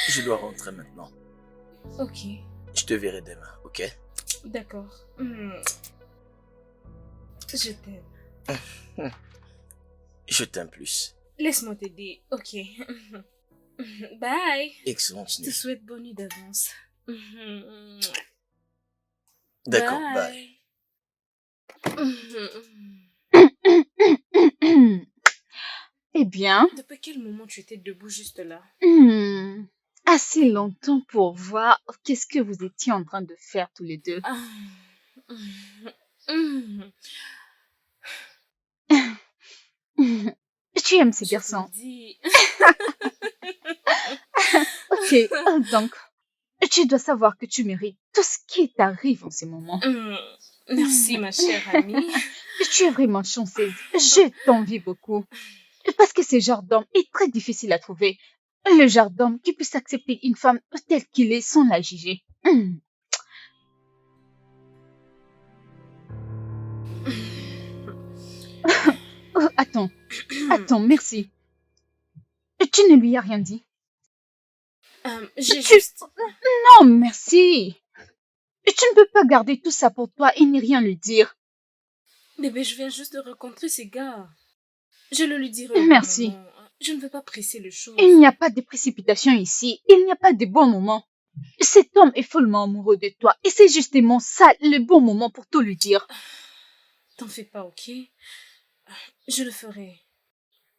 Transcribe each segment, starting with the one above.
Je dois rentrer maintenant. Ok. Je te verrai demain, ok? D'accord. Je t'aime. Je t'aime plus. Laisse-moi t'aider. Ok. Bye. Excellente Je te nuit. souhaite bonne nuit d'avance. D'accord, bye. Eh bien, Depuis quel moment tu étais debout juste là? assez longtemps pour voir qu'est-ce que vous étiez en train de faire tous les deux. Tu aimes ces Je te garçons. le dis. Ok, donc, tu dois savoir que tu mérites tout ce qui t'arrive en ce moment. Merci, ma chère amie. Tu es vraiment chanceuse. Je t'envie beaucoup. Parce que ce genre d'homme est très difficile à trouver. Le genre d'homme qui puisse accepter une femme telle qu'il est sans la juger. Oh, attends, merci. Tu ne lui as rien dit. J'ai juste... Non, merci. Tu ne peux pas garder tout ça pour toi et ne rien lui dire. Bébé, je viens juste de rencontrer ces gars. Je le lui dirai au bon Merci. moment. Je ne veux pas presser les choses. Il n'y a pas de précipitation ici. Il n'y a pas de bon moment. Cet homme est follement amoureux de toi et c'est justement ça le bon moment pour tout lui dire. T'en fais pas, ok? Je le ferai.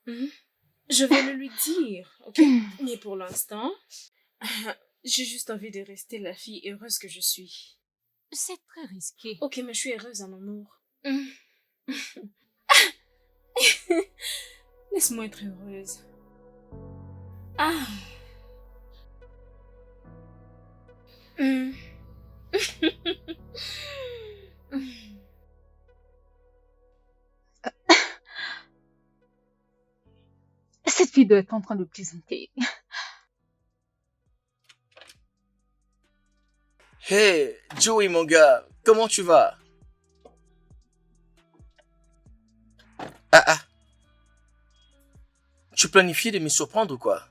Je vais le lui dire, ok? Mais pour l'instant, j'ai juste envie de rester la fille heureuse que je suis. C'est très risqué. Ok, mais je suis heureuse en amour. Laisse-moi être heureuse. Ah. Cette fille doit être en train de plaisanter. Hey, Joey mon gars, comment tu vas? Ah. Tu planifies de me surprendre ou quoi?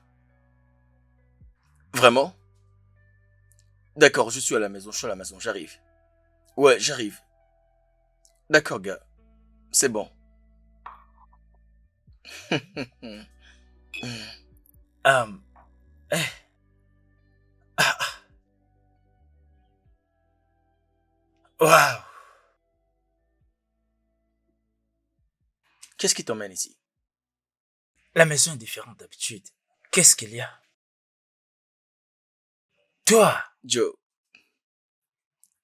Vraiment? D'accord, je suis à la maison, j'arrive. Ouais, j'arrive. D'accord, gars. C'est bon. Eh. Waouh. Qu'est-ce qui t'emmène ici? La maison est différente d'habitude. Qu'est-ce qu'il y a? Toi, Joe,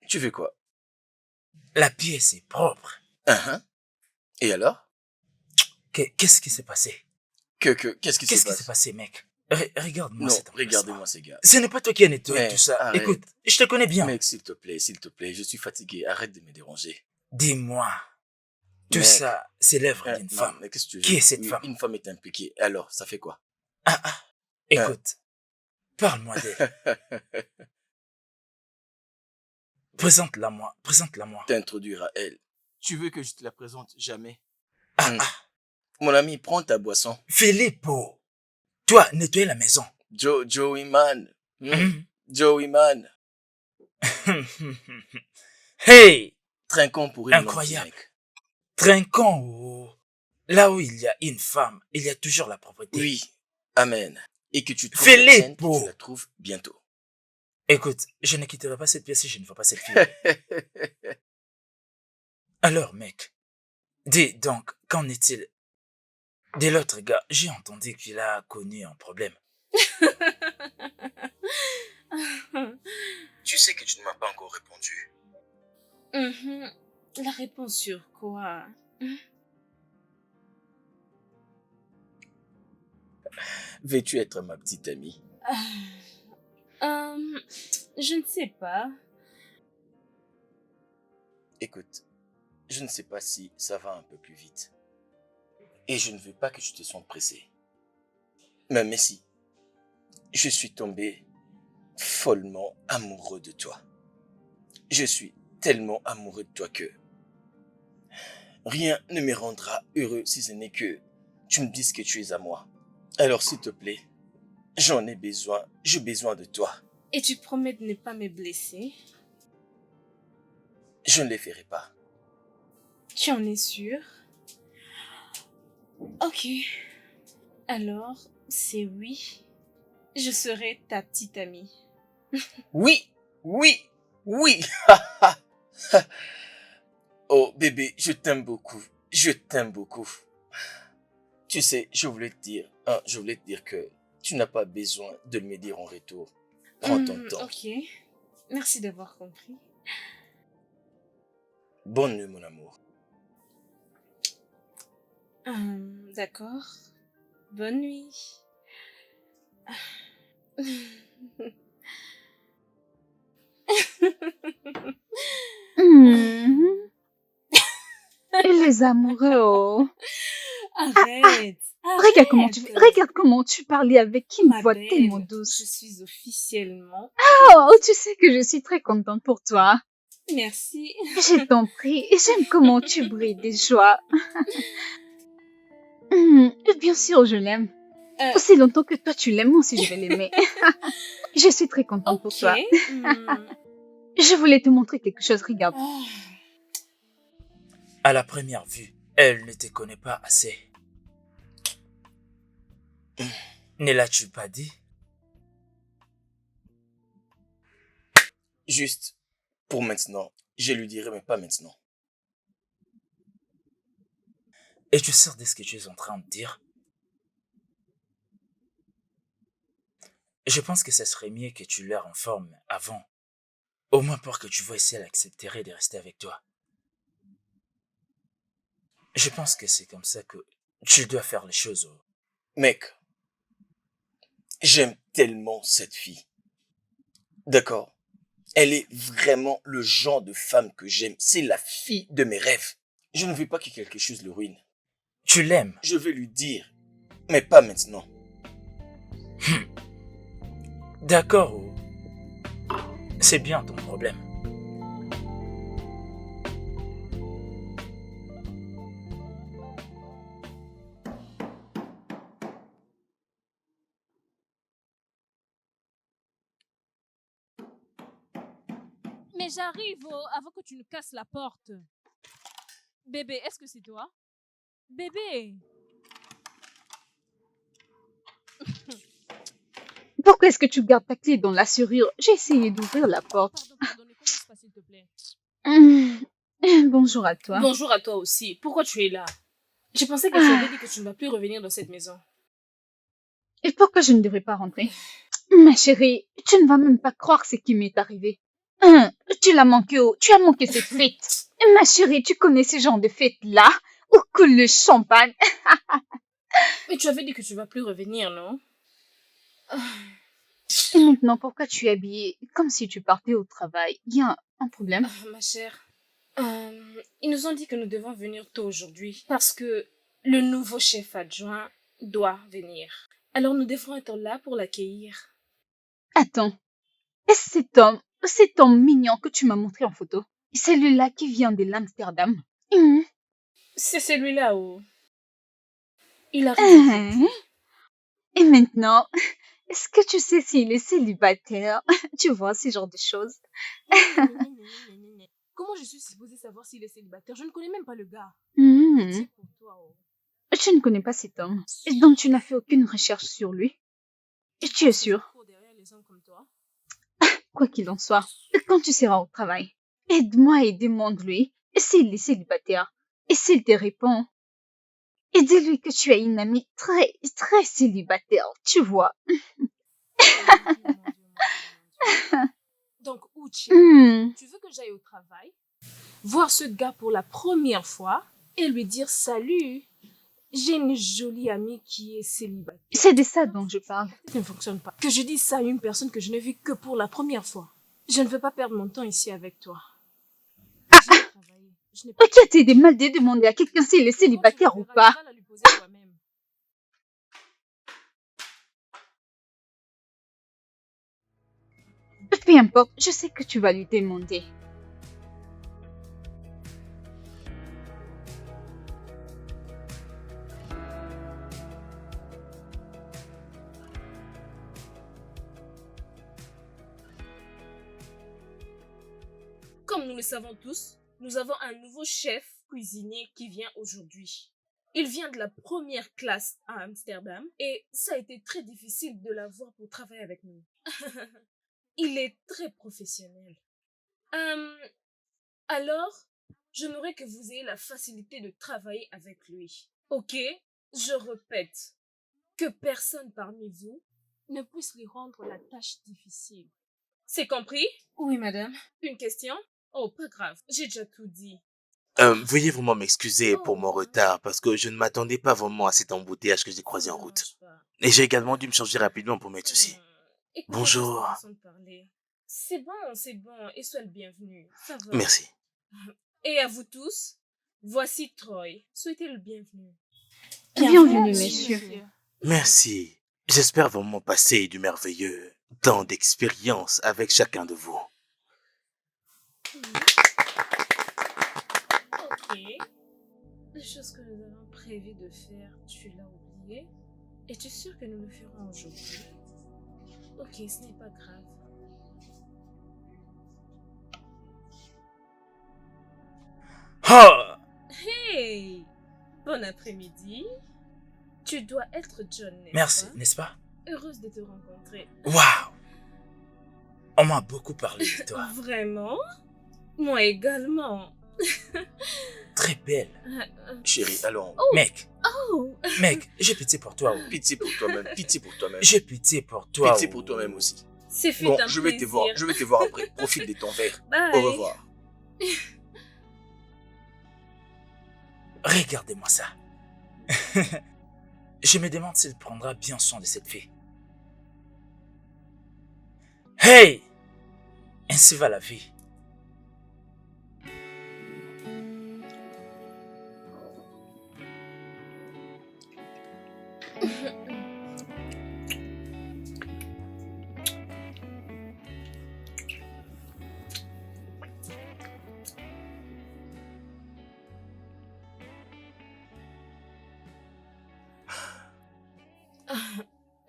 tu fais quoi? la pièce est propre. Et alors? Qu'est-ce qui s'est passé? Qu'est-ce qui se Qu'est-ce qui passe? s'est passé, mec? Regarde-moi Non, cet emplacement. regardez-moi ces gars. Ce n'est pas toi qui as nettoyé Mec, tout ça. arrête. Écoute, je te connais bien. Mec, s'il te plaît, je suis fatigué, arrête de me déranger. Dis-moi, tout Mec, ça, c'est l'œuvre d'une non, femme. mais qu'est-ce que tu veux? Qui est cette femme? Une femme est impliquée, alors, ça fait quoi? Écoute, parle-moi d'elle. Présente-la moi. T'introduire à elle. Tu veux que je te la présente jamais? Ah. Mon ami, prends ta boisson. Filippo, toi, nettoie la maison. Joey man. Joey man. Hey! Trinquons pour une Incroyable. longue vie, mec. Trinquons où? Là où il y a une femme, il y a toujours la propreté. Oui, amen. Et que tu trouves Filippo. la tienne, que tu la trouves bientôt. Écoute, je ne quitterai pas cette pièce si je ne vois pas cette fille. Alors, mec, dis donc, qu'en est-il de l'autre gars? J'ai entendu qu'il a connu un problème. Tu sais que tu ne m'as pas encore répondu. La réponse sur quoi? Veux-tu être ma petite amie? Je ne sais pas. Écoute, je ne sais pas si ça va un peu plus vite. Et je ne veux pas que tu te sentes pressé. Mais si, je suis tombé follement amoureux de toi. Je suis tellement amoureux de toi que rien ne me rendra heureux si ce n'est que tu me dises que tu es à moi. Alors s'il te plaît, j'en ai besoin, j'ai besoin de toi. Et tu promets de ne pas me blesser? Je ne les ferai pas. Tu en es sûr? Ok. Alors, c'est oui. Je serai ta petite amie. Oui, oui, oui. Oh bébé, je t'aime beaucoup. Je t'aime beaucoup. Tu sais, je voulais te dire que tu n'as pas besoin de me dire en retour. Prends ton temps. Ok. Merci d'avoir compris. Bonne nuit, mon amour. D'accord. Bonne nuit. Hmm. Et les amoureux, oh. Arrête. Regarde comment tu parlais avec une Ma voix belle, tellement je douce. suis officiellement... Oh, tu sais que je suis très contente pour toi. Merci. Je t'en prie, j'aime comment tu brilles de joie. Bien sûr, je l'aime. Aussi longtemps que toi tu l'aimes, moi aussi je vais l'aimer. Je suis très contente pour Ok. toi. Je voulais te montrer quelque chose, regarde. Ah. À la première vue, elle ne te connaît pas assez. Ne l'as-tu pas dit? Juste pour maintenant. Je lui dirai, mais pas maintenant. Es-tu sûr de ce que tu es en train de dire? Je pense que ce serait mieux que tu leur informes avant. Au moins pour que tu vois si elle accepterait de rester avec toi. Je pense que c'est comme ça que tu dois faire les choses. Mec, j'aime tellement cette fille. D'accord? Elle est vraiment le genre de femme que j'aime. C'est la fille de mes rêves. Je ne veux pas que quelque chose le ruine. Tu l'aimes. Je vais lui dire, mais pas maintenant. D'accord. C'est bien ton problème. Mais j'arrive avant que tu ne casses la porte. Bébé, est-ce que c'est toi? Bébé! Pourquoi est-ce que tu gardes ta clé dans la serrure? J'ai essayé d'ouvrir la porte. Pardon, ne commence pas s'il te plaît. Bonjour à toi. Bonjour à toi aussi. Pourquoi tu es là? Je pensais que tu avais dit que tu ne vas plus revenir dans cette maison. Et pourquoi je ne devrais pas rentrer? Ma chérie, tu ne vas même pas croire ce qui m'est arrivé. Tu as manqué cette fête. Ma chérie, tu connais ce genre de fête-là où coule le champagne. Mais tu avais dit que tu vas plus revenir, non? Et maintenant, pourquoi tu es habillée comme si tu partais au travail? Il y a un problème? Ma chère, ils nous ont dit que nous devons venir tôt aujourd'hui parce que le nouveau chef adjoint doit venir. Alors nous devrons être là pour l'accueillir. Attends, est-ce cet homme mignon que tu m'as montré en photo? Celui-là qui vient de l'Amsterdam? C'est celui-là où il arrive. Hein? Et maintenant, est-ce que tu sais s'il est célibataire? Tu vois, ce genre de choses. Comment je suis supposée savoir s'il est célibataire? Je ne connais même pas le gars. Hmm. Pitié pour toi. Tu ne connais pas cet homme. Et donc tu n'as fait aucune recherche sur lui. Et tu es sûr? Derrière les hommes comme toi. Quoi qu'il en soit, quand tu seras au travail, aide-moi et demande-lui s'il est célibataire. Et s'il te répond, et dis-lui que tu as une amie très, très célibataire, tu vois. Donc, Uchi, Hmm. tu veux que j'aille au travail, voir ce gars pour la première fois et lui dire salut, j'ai une jolie amie qui est célibataire. C'est de ça dont je parle. Ça ne fonctionne pas. Que je dise ça à une personne que je n'ai vue que pour la première fois. Je ne veux pas perdre mon temps ici avec toi. J'ai travaillé. Je n'ai pas... Qui a t'aidé mal de demander à quelqu'un s'il est célibataire ou pas? Tu vas la lui poser toi-même. Peu importe, je sais que tu vas lui demander. Comme nous le savons tous, nous avons un nouveau chef cuisinier qui vient aujourd'hui. Il vient de la première classe à Amsterdam et ça a été très difficile de l'avoir pour travailler avec nous. Il est très professionnel. Alors, j'aimerais que vous ayez la facilité de travailler avec lui. Ok? Je répète, que personne parmi vous Ne puisse lui rendre la tâche difficile. c'est compris? Oui, madame. Une question? Oh, pas grave, j'ai déjà tout dit. Veuillez vraiment m'excuser pour mon Oh. retard parce que je ne m'attendais pas vraiment à cet embouteillage que j'ai croisé en Ça route. dérange pas. Et j'ai également dû me changer rapidement pour mettre ceci. Écoutez Bonjour. juste la façon de parler. C'est bon, et sois le bienvenu. Ça va. Merci. Et à vous tous, voici Troy. Souhaitez le bienvenu. Bienvenue, messieurs. Merci. J'espère vraiment passer du merveilleux temps d'expérience avec chacun de vous. Ok. Les choses que nous avons prévu de faire, tu l'as oublié. Es-tu sûr que nous le ferons aujourd'hui? Ok, ce n'est pas grave. Oh! Hey! Bon après-midi. Tu dois être John, n'est-ce Merci, pas? n'est-ce pas? Heureuse de te rencontrer. Waouh! On m'a beaucoup parlé de toi. Vraiment? Moi également. Très belle. Chérie, allons. Mec, Oh! mec, j'ai pitié pour toi. Oh. Pitié pour toi-même, pitié pour toi-même. J'ai pitié pour toi. Pitié oh. pour toi-même aussi. C'est fait Bon, un je vais te voir, plaisir. je vais te voir après. Profite de ton verre. Bye. Au revoir. Regardez-moi ça. Je me demande s'il prendra bien soin de cette fille. Hey! Ainsi va la vie.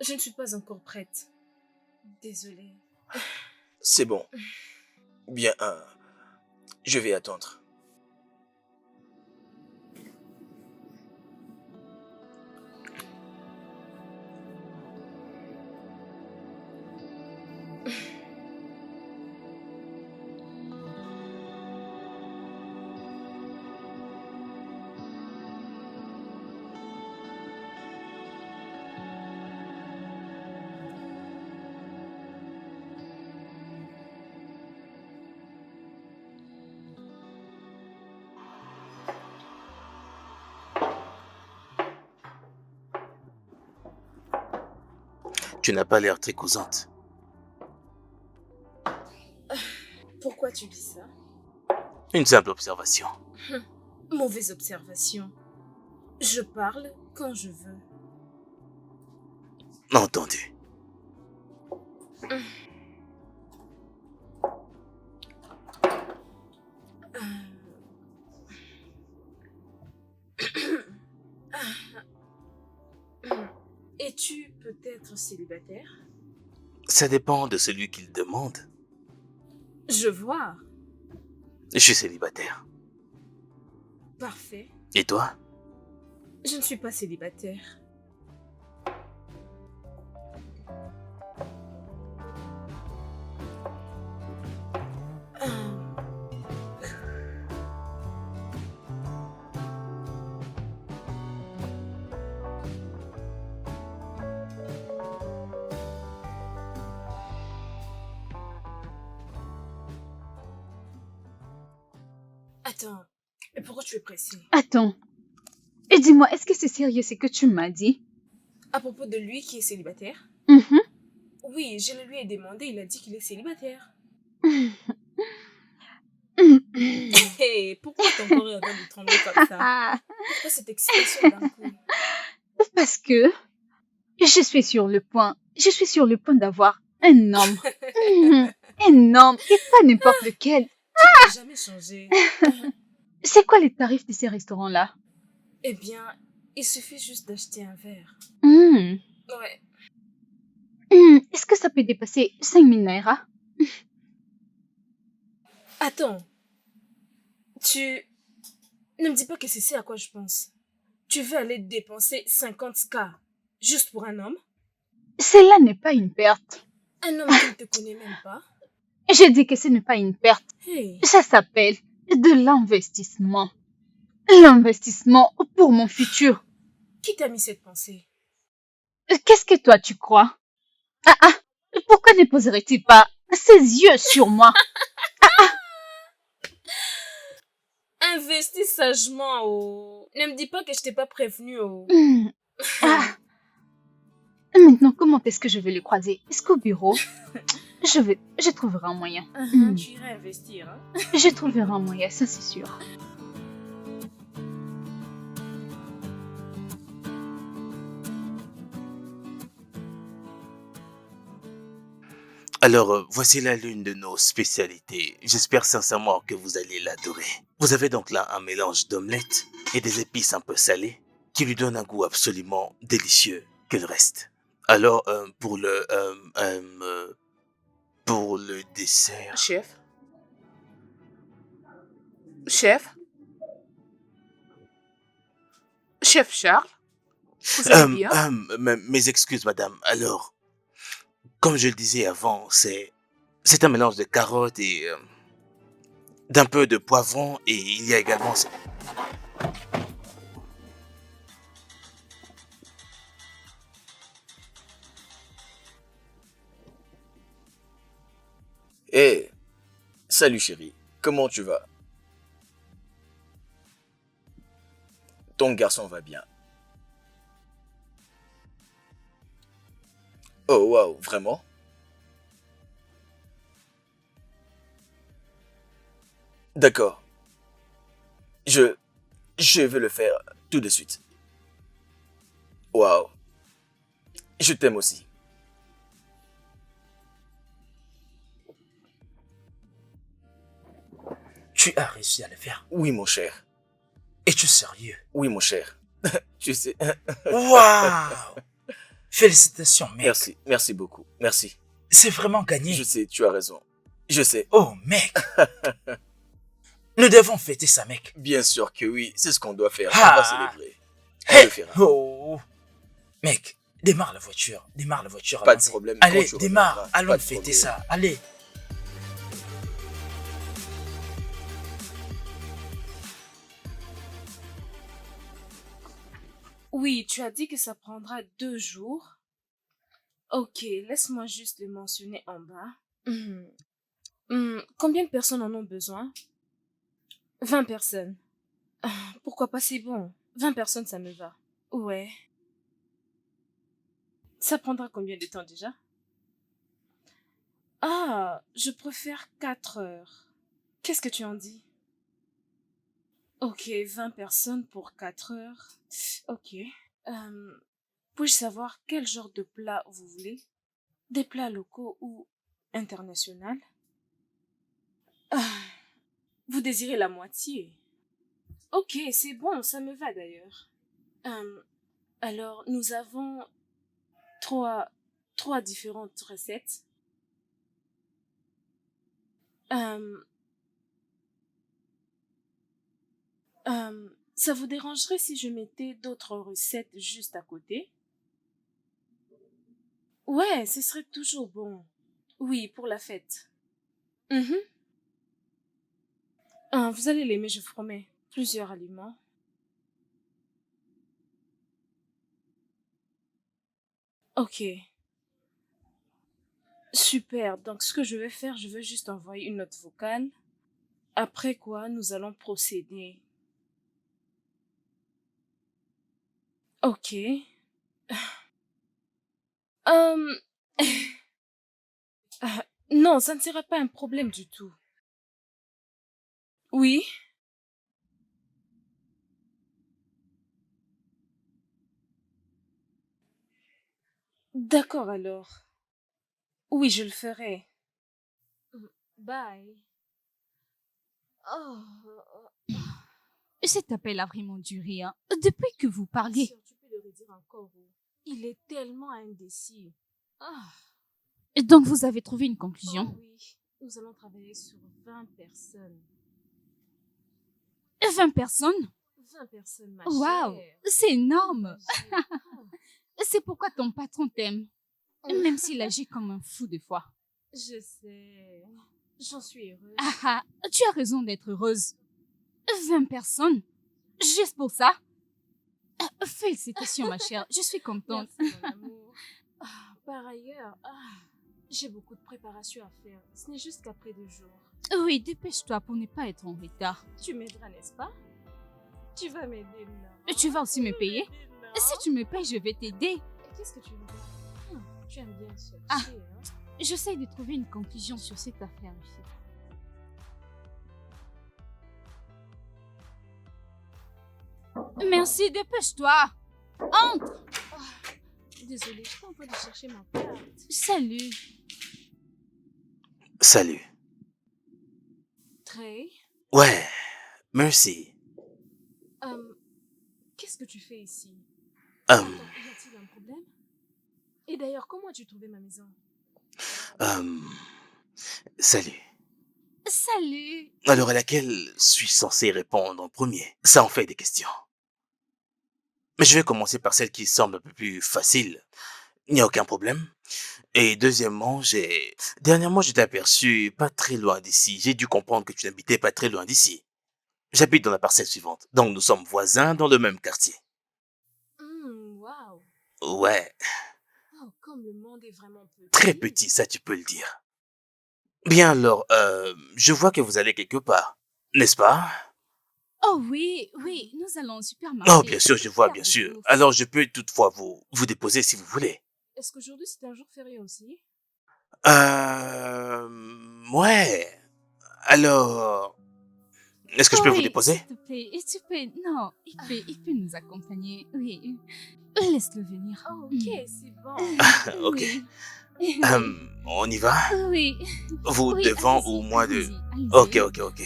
Je ne suis pas encore prête. Désolée. C'est bon. Bien, je vais attendre. Tu n'as pas l'air très causante. Pourquoi tu dis ça? Une simple observation. Mauvaise observation. Je parle quand je veux. Entendu. Es-tu peut-être célibataire? Ça dépend de celui qui le demande. Je vois. Je suis célibataire. Parfait. Et toi? Je ne suis pas célibataire. Attends, et pourquoi tu es pressée? Attends. Et dis-moi, est-ce que c'est sérieux ce que tu m'as dit? À propos de lui qui est célibataire? Mhm. Oui, je le lui ai demandé, il a dit qu'il est célibataire. Hé, pourquoi ton corps est en train de trembler comme ça? Ah, Pourquoi cette excitation d'un coup? parce que je suis sur le point d'avoir un homme. Un homme, et pas n'importe lequel. Tu n'as jamais changé. C'est quoi les tarifs de ces restaurants-là? Eh bien, il suffit juste d'acheter un verre. Ouais. Est-ce que ça peut dépasser 5000 naira? Attends, Tu... Ne me dis pas que c'est à quoi je pense. Tu veux aller dépenser 50K juste pour un homme? Cela n'est pas une perte. Un homme qui ne te connaît même pas? J'ai dit que ce n'est pas une perte. Hey, Ça s'appelle de l'investissement. L'investissement pour mon futur. qui t'a mis cette pensée? Qu'est-ce que toi tu crois? Ah, pourquoi ne poserait-il pas ses yeux sur moi? Investis sagement, oh. Ne me dis pas que je t'ai pas prévenu, oh. Hmm. Ah, maintenant, comment est-ce que je vais le croiser? Est-ce qu'au bureau? Je trouverai un moyen. Tu irais investir, hein? Je trouverai un moyen, ça c'est sûr. Alors, voici là l'une de nos spécialités. J'espère sincèrement que vous allez l'adorer. Vous avez donc là un mélange d'omelette et des épices un peu salées qui lui donne un goût absolument délicieux que le reste. Alors, pour le dessert... Chef? Chef? Chef Charles? Vous allez bien? Mes excuses, madame. Alors, comme je le disais avant, c'est un mélange de carottes et d'un peu de poivron et il y a également... Hé, salut chérie, comment tu vas? Ton garçon va bien. Oh waouh, vraiment? D'accord, je vais le faire tout de suite. Waouh, je t'aime aussi. Tu as réussi à le faire. Oui mon cher, Es-tu sérieux? oui mon cher. Tu sais, Waouh! Félicitations, mec. merci beaucoup, merci. C'est vraiment gagné. Je sais, tu as raison. Je sais. Oh, mec. Nous devons fêter ça, mec. Bien sûr que oui, c'est ce qu'on doit faire. Ah. On va célébrer. On Hey. le fera. Oh. Mec, démarre la voiture. Démarre la voiture. Pas de allons-y. problème, quand Allez, tu démarre. reviendras, Allons pas de fêter problème. ça. Allez. Oui, tu as dit que ça prendra 2 jours. Ok, laisse-moi juste le mentionner en bas. Combien de personnes en ont besoin? 20 personnes. Pourquoi pas, c'est bon. 20 personnes, ça me va. Ouais. Ça prendra combien de temps déjà? Ah, je préfère 4 heures. Qu'est-ce que tu en dis? Ok, 20 personnes pour 4 heures. Ok. Puis-je savoir quel genre de plat vous voulez? Des plats locaux ou internationaux? Ah, vous désirez la moitié? Ok, c'est bon, ça me va d'ailleurs. Alors, nous avons trois différentes recettes. Ça vous dérangerait si je mettais d'autres recettes juste à côté? Ouais, ce serait toujours bon. Oui, pour la fête. Vous allez l'aimer, je vous promets. Plusieurs aliments. Ok. Super. Donc, ce que je vais faire, je vais juste envoyer une note vocale. Après quoi, nous allons procéder. Ok. Non, ça ne sera pas un problème du tout. Oui? D'accord alors. Oui, je le ferai. Bye. Oh. Cet appel a vraiment duré, hein. Depuis que vous parliez. Sûr, tu peux le redire encore. Il est tellement indécis. Ah. Donc vous avez trouvé une Oh conclusion? oui, nous allons travailler sur 20 personnes. 20 personnes? 20 personnes, ma Waouh, chère. c'est énorme. Ah, C'est pourquoi ton patron t'aime. Même s'il agit comme un fou des fois. je sais. J'en suis heureuse. Ah ah, tu as raison d'être heureuse. 20 personnes? Juste pour ça? Félicitations, ma chère. Je suis contente. Merci, mon amour. Par ailleurs, j'ai beaucoup de préparation à faire. Ce n'est juste qu'après 2 jours. Oui, dépêche-toi pour ne pas être en retard. Tu m'aideras, n'est-ce pas? Tu vas m'aider, non? Tu vas aussi me payer? Non. Si tu me payes, je vais t'aider. Et qu'est-ce que tu veux dire? Tu aimes bien chercher, Ah. hein? J'essaie de trouver une conclusion sur cette affaire ici. Merci, dépêche-toi. Entre. Désolée, je suis en train de chercher ma carte. Salut. Salut. Trey, Ouais, merci. qu'est-ce que tu fais ici? Euh, Attends, y a-t-il un problème? Et d'ailleurs, comment as-tu trouvé ma maison? Salut. Salut. Alors à laquelle suis censé répondre en premier? Ça en fait des questions. Mais je vais commencer par celle qui semble un peu plus facile. Il n'y a aucun problème. Et deuxièmement, dernièrement, je t'ai aperçu pas très loin d'ici. J'ai dû comprendre que tu n'habitais pas très loin d'ici. J'habite dans la parcelle suivante. Donc nous sommes voisins dans le même quartier. Waouh! Ouais, Oh, comme le monde est vraiment petit. très petit, ça tu peux le dire. Bien alors, je vois que vous allez quelque part, n'est-ce pas? Oh oui, oui, nous allons au supermarché. Oh, bien sûr, je vois, Faire bien des sûr. courses. Alors je peux toutefois vous déposer si vous voulez. Est-ce qu'aujourd'hui c'est un jour férié aussi? Ouais. Alors, est-ce que je peux vous Oui, déposer? s'il te plaît, et tu peux... Non, il peut nous accompagner. Oui, laisse-le venir. Oh, ok, c'est bon. Ok. Oui. On y va? Oui. Vous Oui, devant allez-y, ou moi de... allez-y, Ok, allez-y. ok.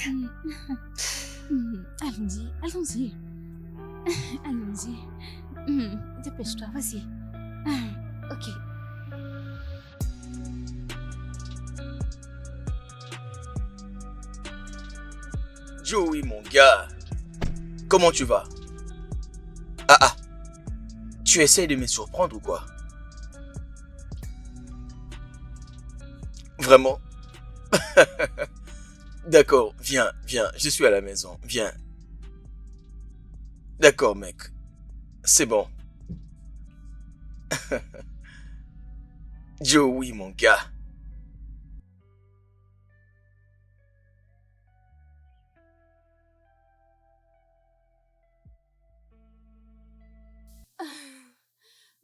Allons-y, allons-y. Allons-y. Dépêche-toi, vas-y. Ok. Joey, mon gars. Comment tu vas? Ah, tu essaies de me surprendre ou quoi? Vraiment? D'accord, viens, je suis à la maison, viens. D'accord, mec. C'est bon. Joey, mon gars.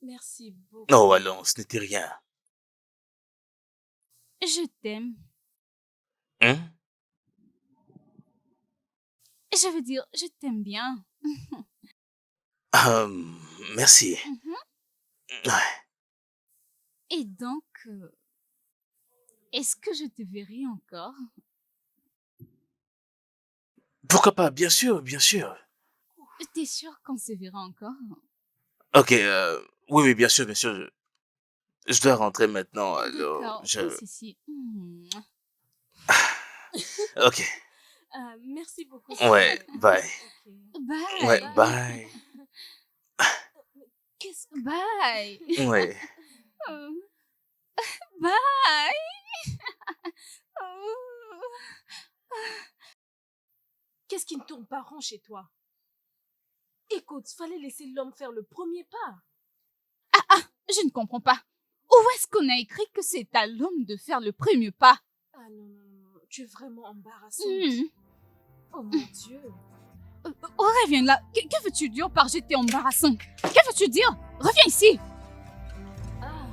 Merci beaucoup. Oh, allons, ce n'était rien. Je t'aime. Hein? Je veux dire, je t'aime bien. Merci. Ouais. Et donc, est-ce que je te verrai encore? Pourquoi pas? Bien sûr, bien sûr. T'es sûr qu'on se verra encore? Ok, oui, bien sûr, bien sûr. Je dois rentrer maintenant, alors D'accord, passe ici. Ok, Merci beaucoup. ouais, bye. Ok. Bye. Ouais, bye. Qu'est-ce que... Bye. Ouais. Bye. Qu'est-ce qui ne tourne pas rond chez toi? Écoute, fallait laisser l'homme faire le premier pas. Je ne comprends pas. Où est-ce qu'on a écrit que c'est à l'homme de faire le premier pas? Ah non, tu es vraiment embarrassante. Oh mon Dieu. Reviens là. Que veux-tu dire par j'étais embarrassant? Que veux-tu dire? Reviens ici. Ah.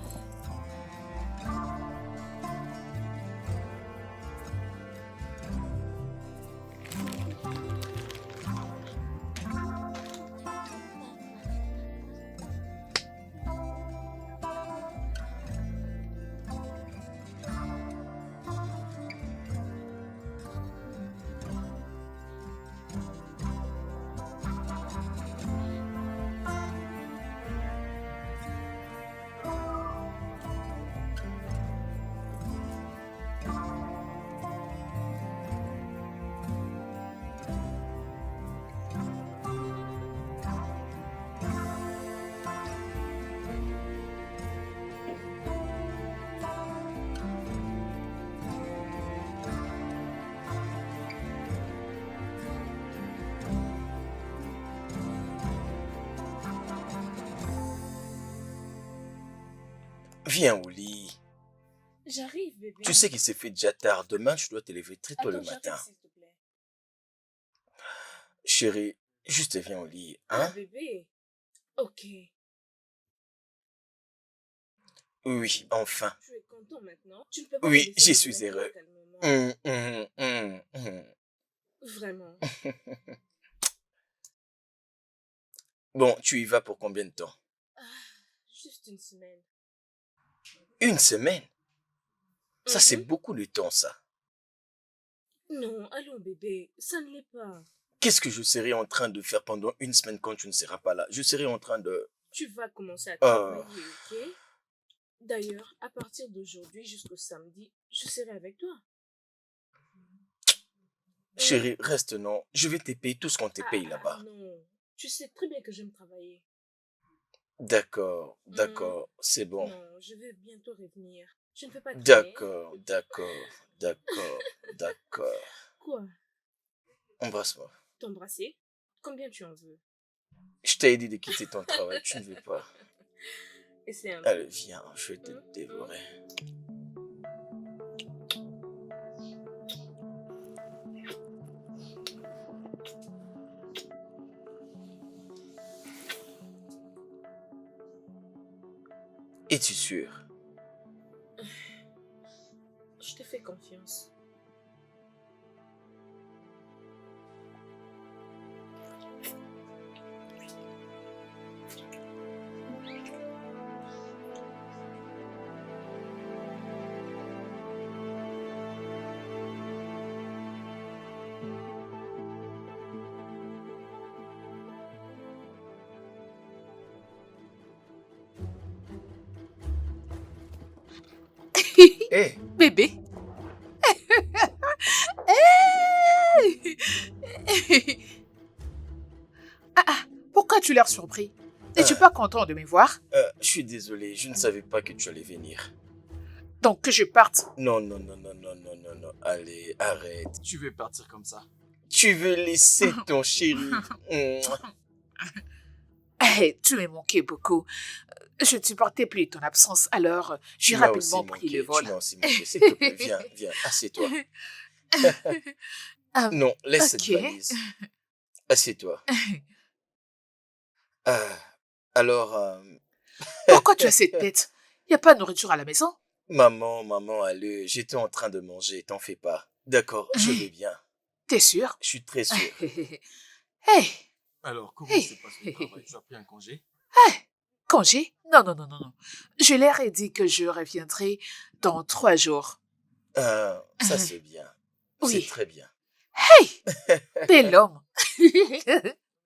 Viens au lit. J'arrive, bébé. Tu sais qu'il s'est fait déjà tard. Demain, tu dois te lever très tôt le Attends, matin. j'arrive, s'il te plaît. Chérie, juste viens au lit, Ah, hein? bébé. Ok. Oui, enfin. Tu es content maintenant? Tu ne peux pas me Oui, laisser j'y me suis donner heureux. calmement. Hum. Vraiment. Bon, tu y vas pour combien de temps? Ah, juste une semaine. Une semaine? Ça, c'est Mhm. beaucoup de temps, ça. Non, allons, bébé. Ça ne l'est pas. Qu'est-ce que je serai en train de faire pendant une semaine quand tu ne seras pas là? Je serai en train de... Tu vas commencer à Oh, travailler, ok? D'ailleurs, à partir d'aujourd'hui jusqu'au samedi, je serai avec toi. chérie, reste non. Je vais te payer tout ce qu'on te paye là-bas. Non. Tu sais très bien que j'aime travailler. D'accord, Mhm. d'accord, c'est bon. Non, je vais bientôt revenir. Je ne fais pas traîner. D'accord, d'accord, d'accord, d'accord. Quoi? Embrasse-moi. T'embrasser? Combien tu en veux? Je t'ai dit de quitter ton travail, tu ne veux pas. Et c'est un Allez, viens, je vais te Mhm. dévorer. Es-tu sûr? Je te fais confiance. Hé, Bébé. Pourquoi tu l'air surpris? N'es-tu pas content de me voir? je suis désolé, je ne savais pas que tu allais venir. Donc que je parte. Non, non, non, non, non, non, non, non. Allez, arrête. Tu veux partir comme ça? Tu veux laisser ton chéri. Mouah. Eh, tu m'as manqué beaucoup. Je ne supportais plus ton absence, alors j'ai Tu m'as rapidement aussi pris manqué, le vol. tu m'as aussi manqué. S'il te plaît, viens, viens, assieds-toi. Ah, Non, laisse cette ok. valise. Assieds-toi. Ah, alors, Pourquoi tu as cette tête? Il n'y a pas de nourriture à la maison? maman, allez, j'étais en train de manger, t'en fais pas. D'accord, je vais bien. T'es sûr? Je suis très sûr. Hey, Alors, comment Hey. se passe le travail? Tu as pris un congé? congé? Non, non, non, non, non. Je leur ai dit que je reviendrai dans 3 jours. Ça c'est bien. Oui. C'est très bien. Hey, bel homme.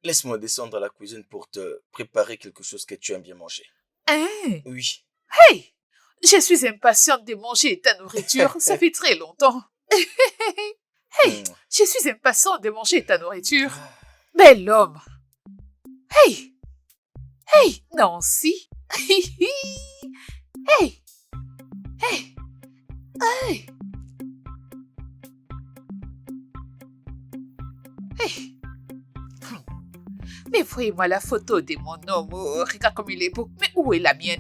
Laisse-moi descendre à la cuisine pour te préparer quelque chose que tu aimes bien manger. Hein? Oui. Hey, je suis impatiente de manger ta nourriture. Ça fait très longtemps. Hey, Mouah. je suis impatiente de manger ta nourriture. Bel homme. Hey, hey, Nancy. Hey, hey, hey. Hey. Mais voyez-moi la photo de mon homme. Oh, regarde comme il est beau. Mais où est la mienne?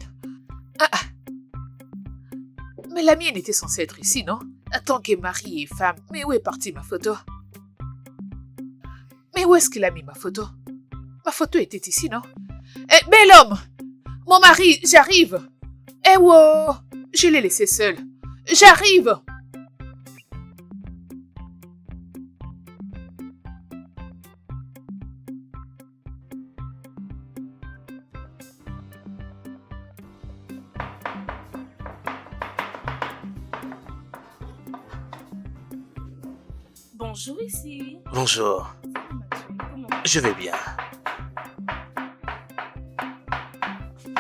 Ah. Mais la mienne était censée être ici, non? En tant que mari et femme. Mais où est partie ma photo? Mais où est-ce qu'il a mis ma photo? Ma photo était ici, non? Eh, bel homme! Mon mari, j'arrive! Eh wow! Je l'ai laissé seul. J'arrive! Bonjour ici. Bonjour, Salut Mathieu, comment je vais bien.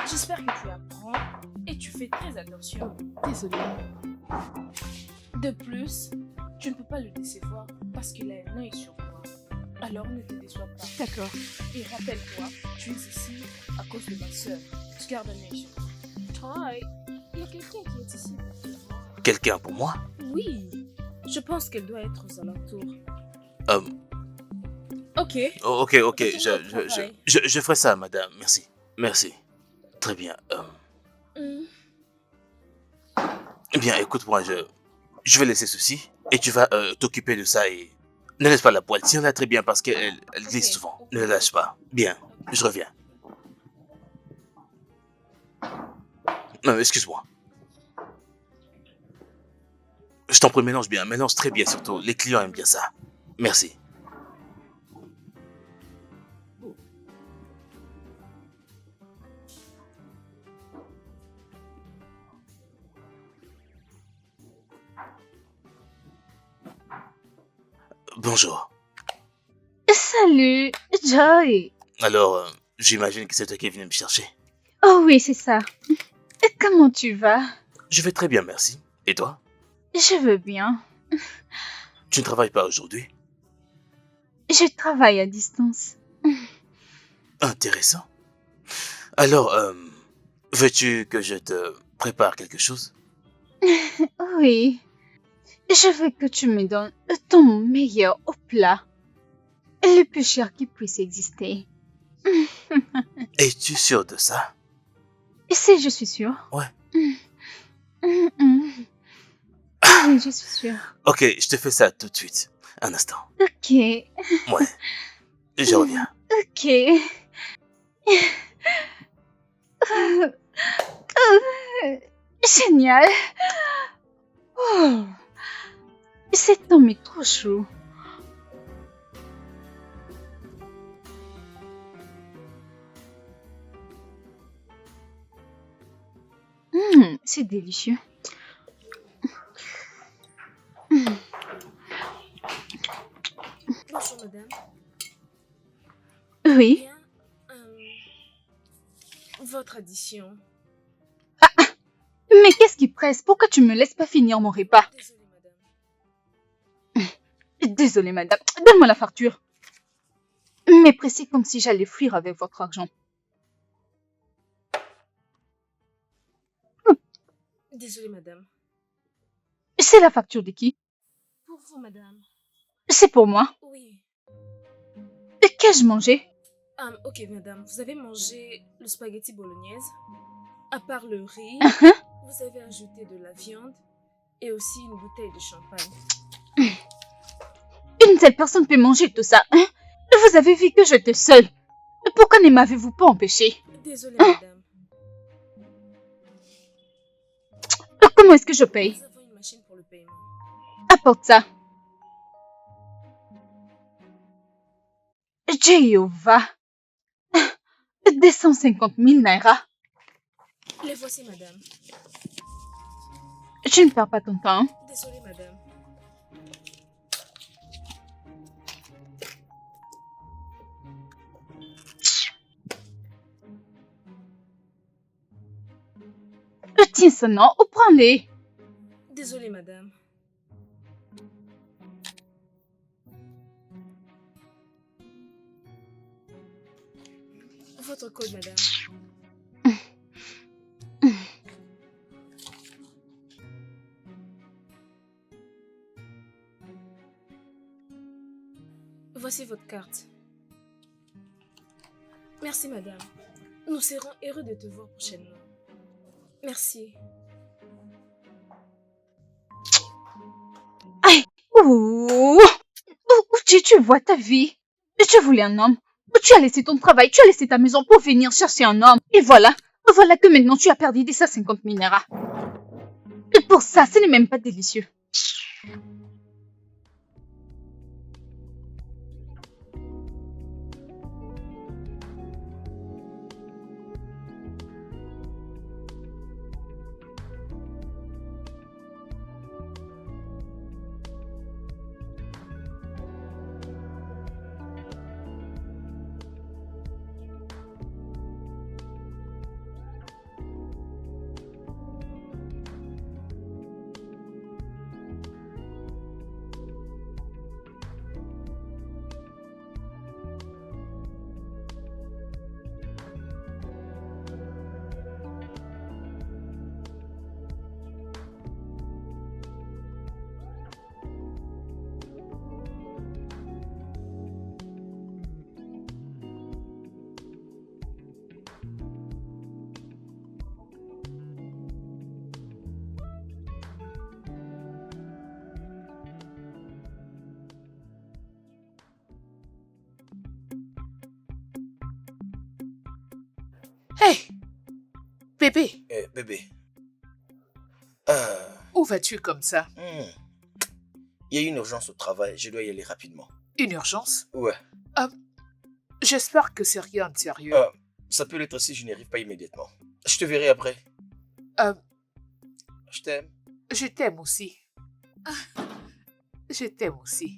J'espère que tu apprends et tu fais très attention. Désolée. De plus, tu ne peux pas le décevoir parce qu'il a un œil sur toi. Alors ne te déçois pas. D'accord. Et rappelle-toi, tu es ici à cause de ma sœur. Tu gardes un œil sur toi. Hi, il y a quelqu'un qui est ici pour te voir. Quelqu'un pour moi? Oui, je pense qu'elle doit être aux alentours. Euh, Ok. oh, ok, Retourne au travail. je ferai ça, madame. Merci. Merci. Très bien. Hmm. Eh bien, écoute-moi, je vais laisser ceci et tu vas t'occuper de ça et ne laisse pas la poêle. Tiens-la très bien parce qu'elle glisse souvent. Ne la lâche pas. Bien, je reviens. Non, excuse-moi. Je t'en prie, mélange bien, mélange très bien surtout. Les clients aiment bien ça. Merci. Bonjour. Salut, Joy. Alors, j'imagine que c'est toi qui es venu me chercher. Oh oui, c'est ça. Comment tu vas? Je vais très bien, merci. Et toi? Je veux bien. Tu ne travailles pas aujourd'hui? Je travaille à distance. Intéressant. Alors, veux-tu que je te prépare quelque chose? Oui, je veux que tu me donnes ton meilleur au plat. Le plus cher qui puisse exister. Es-tu sûr de ça? Si, je suis sûre. Ouais. Oui, je suis sûre. Ok, je te fais ça tout de suite. Un instant. Ok, Ouais, je reviens. ok. Génial. Oh, cet homme est trop chaud. C'est délicieux. Bonjour, madame. Oui. Bien, votre addition. Mais qu'est-ce qui presse? Pourquoi tu me laisses pas finir mon repas? Désolée, madame. Désolée, madame. Donne-moi la facture. Mais pressé comme si j'allais fuir avec votre argent. Désolée, madame. C'est la facture de qui? Pour vous, madame. C'est pour moi. Oui. Qu'ai-je mangé? Ok, madame. Vous avez mangé le spaghetti bolognaise. À part le riz, vous avez ajouté de la viande et aussi une bouteille de champagne. Une telle personne peut manger tout ça, hein? Vous avez vu que j'étais seule. Pourquoi ne m'avez-vous pas empêché? Désolée, madame. Comment est-ce que je paye? Nous avons une machine pour le paiement. Apporte ça. Jéhovah. 250 000 naira. Les voici, madame. Tu ne perds pas ton temps. Désolée, madame. Tiens ça, non? Prends-les. Désolée, madame. Votre code, madame. Voici votre carte. Merci, madame. Nous serons heureux de te voir prochainement. Merci. Ouh. Tu vois ta vie. Tu voulais un homme. Tu as laissé ton travail, tu as laissé ta maison pour venir chercher un homme. Et voilà. Voilà que maintenant tu as perdu des 50 000 naira. Et pour ça, ce n'est même pas délicieux. Hey, bébé, Bébé. où vas-tu comme ça? Il y a une urgence au travail, je dois y aller rapidement. Une urgence? Ouais. J'espère que c'est rien de sérieux. Ça peut l'être si je n'y arrive pas immédiatement. Je te verrai après. Euh, Je t'aime. je t'aime aussi. Je t'aime aussi.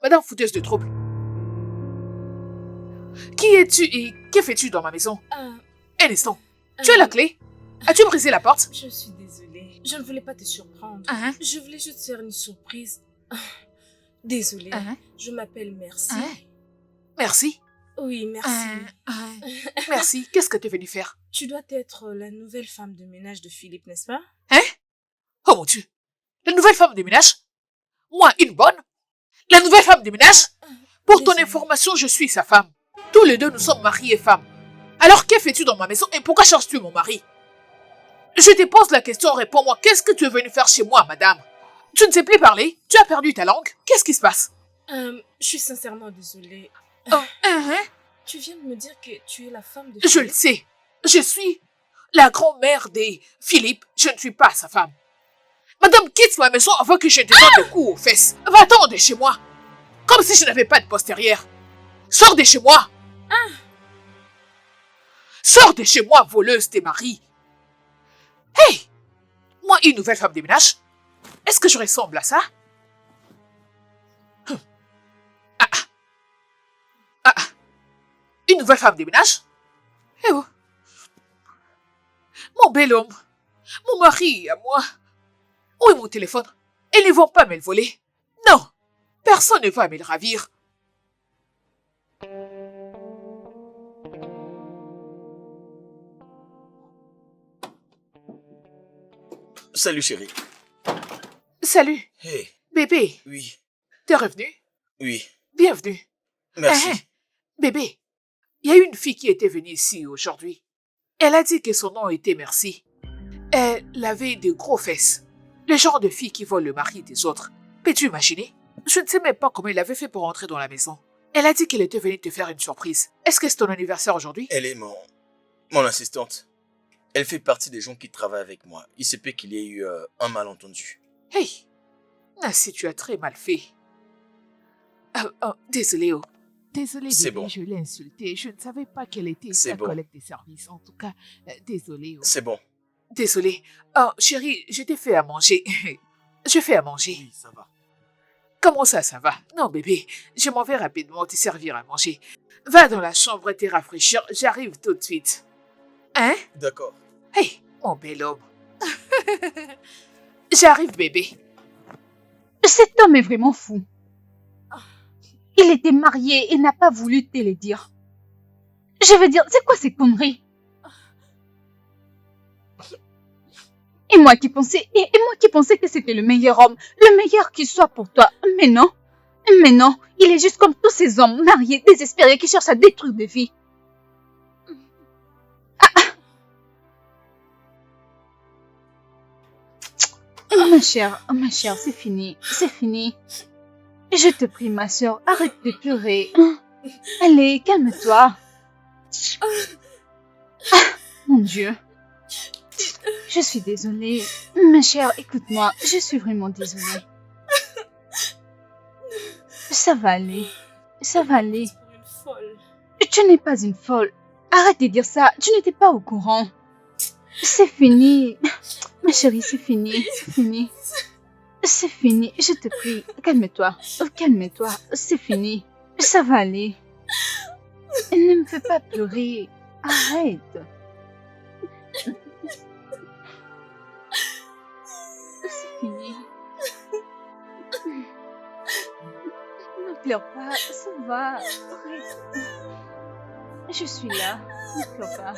Madame fouteuse de trouble. Qui es-tu et que fais-tu dans ma maison? Un instant. Tu as la clé? As-tu brisé la porte? Je suis désolée. Je ne voulais pas te surprendre. Je voulais juste faire une surprise. Désolée. Je m'appelle Merci. Merci. Oui, merci. Merci. Qu'est-ce que tu es venu faire? Tu dois être la nouvelle femme de ménage de Philippe, n'est-ce pas? Oh mon Dieu. La nouvelle femme de ménage? Moi, une bonne? La nouvelle femme de ménage? Pour ton Désolée. information, je suis sa femme. Tous les deux, nous sommes mariés et femmes. Alors, que fais-tu dans ma maison et pourquoi cherches-tu mon mari? Je te pose la question, réponds-moi. Qu'est-ce que tu es venu faire chez moi, madame? Tu ne sais plus parler? Tu as perdu ta langue? Qu'est-ce qui se passe? Je suis sincèrement désolée. Tu viens de me dire que tu es la femme de Je le Philippe. sais. Je suis la grand-mère de Philippe. Je ne suis pas sa femme. Madame, quitte ma maison avant que je te donne des coups aux fesses. Va-t'en de chez moi. Comme si je n'avais pas de postérieur. Sors de chez moi. Sors de chez moi, voleuse des maris. Hey! Moi, une nouvelle femme de ménage? Est-ce que je ressemble à ça? Une nouvelle femme de ménage? Eh oh! Mon bel homme. Mon mari à moi. Où est mon téléphone? Ils ne vont pas me le voler. Non, personne ne va me le ravir. Salut chérie. Salut, Hey, bébé. oui, T'es revenu? oui, Bienvenue. merci. Bébé, il y a une fille qui était venue ici aujourd'hui. Elle a dit que son nom était Merci. Elle avait de gros fesses. Le genre de fille qui vole le mari des autres. Peux-tu imaginer? Je ne sais même pas comment elle avait fait pour entrer dans la maison. Elle a dit qu'elle était venue te faire une surprise. Est-ce que c'est ton anniversaire aujourd'hui? Elle est mon assistante. Elle fait partie des gens qui travaillent avec moi. Il se peut qu'il y ait eu un malentendu. Hey, si tu as très mal fait. Désolé, oh. Désolé, C'est bébé, bon. je l'ai insultée. Je ne savais pas qu'elle était C'est ta bon. collègue des services. En tout cas, désolé. Oh. C'est bon. Désolé. Oh, chérie, je t'ai fait à manger. Je fais à manger. Oui, ça va. Comment ça va? Non, bébé, je m'en vais rapidement te servir à manger. Va dans la chambre te rafraîchir, j'arrive tout de suite. Hein? D'accord. Hey, mon bel homme. J'arrive, bébé. Cet homme est vraiment fou. Il était marié et n'a pas voulu te le dire. Je veux dire, c'est quoi ces conneries? Et moi qui pensais que c'était le meilleur homme, le meilleur qui soit pour toi. Mais non, il est juste comme tous ces hommes mariés, désespérés, qui cherchent à détruire des vies. Ma chère, c'est fini. Je te prie, ma sœur, arrête de pleurer. Allez, calme-toi. Mon Dieu. Je suis désolée. Ma chère, écoute-moi, je suis vraiment désolée. Ça va aller. Pour une folle. Tu n'es pas une folle. Arrête de dire ça, tu n'étais pas au courant. C'est fini. Ma chérie, c'est fini. C'est fini, je te prie. Calme-toi. C'est fini. Ça va aller. Ne me fais pas pleurer. Arrête. C'est fini. Ne pleure pas, ça va. Arrête. Je suis là, ne pleure pas.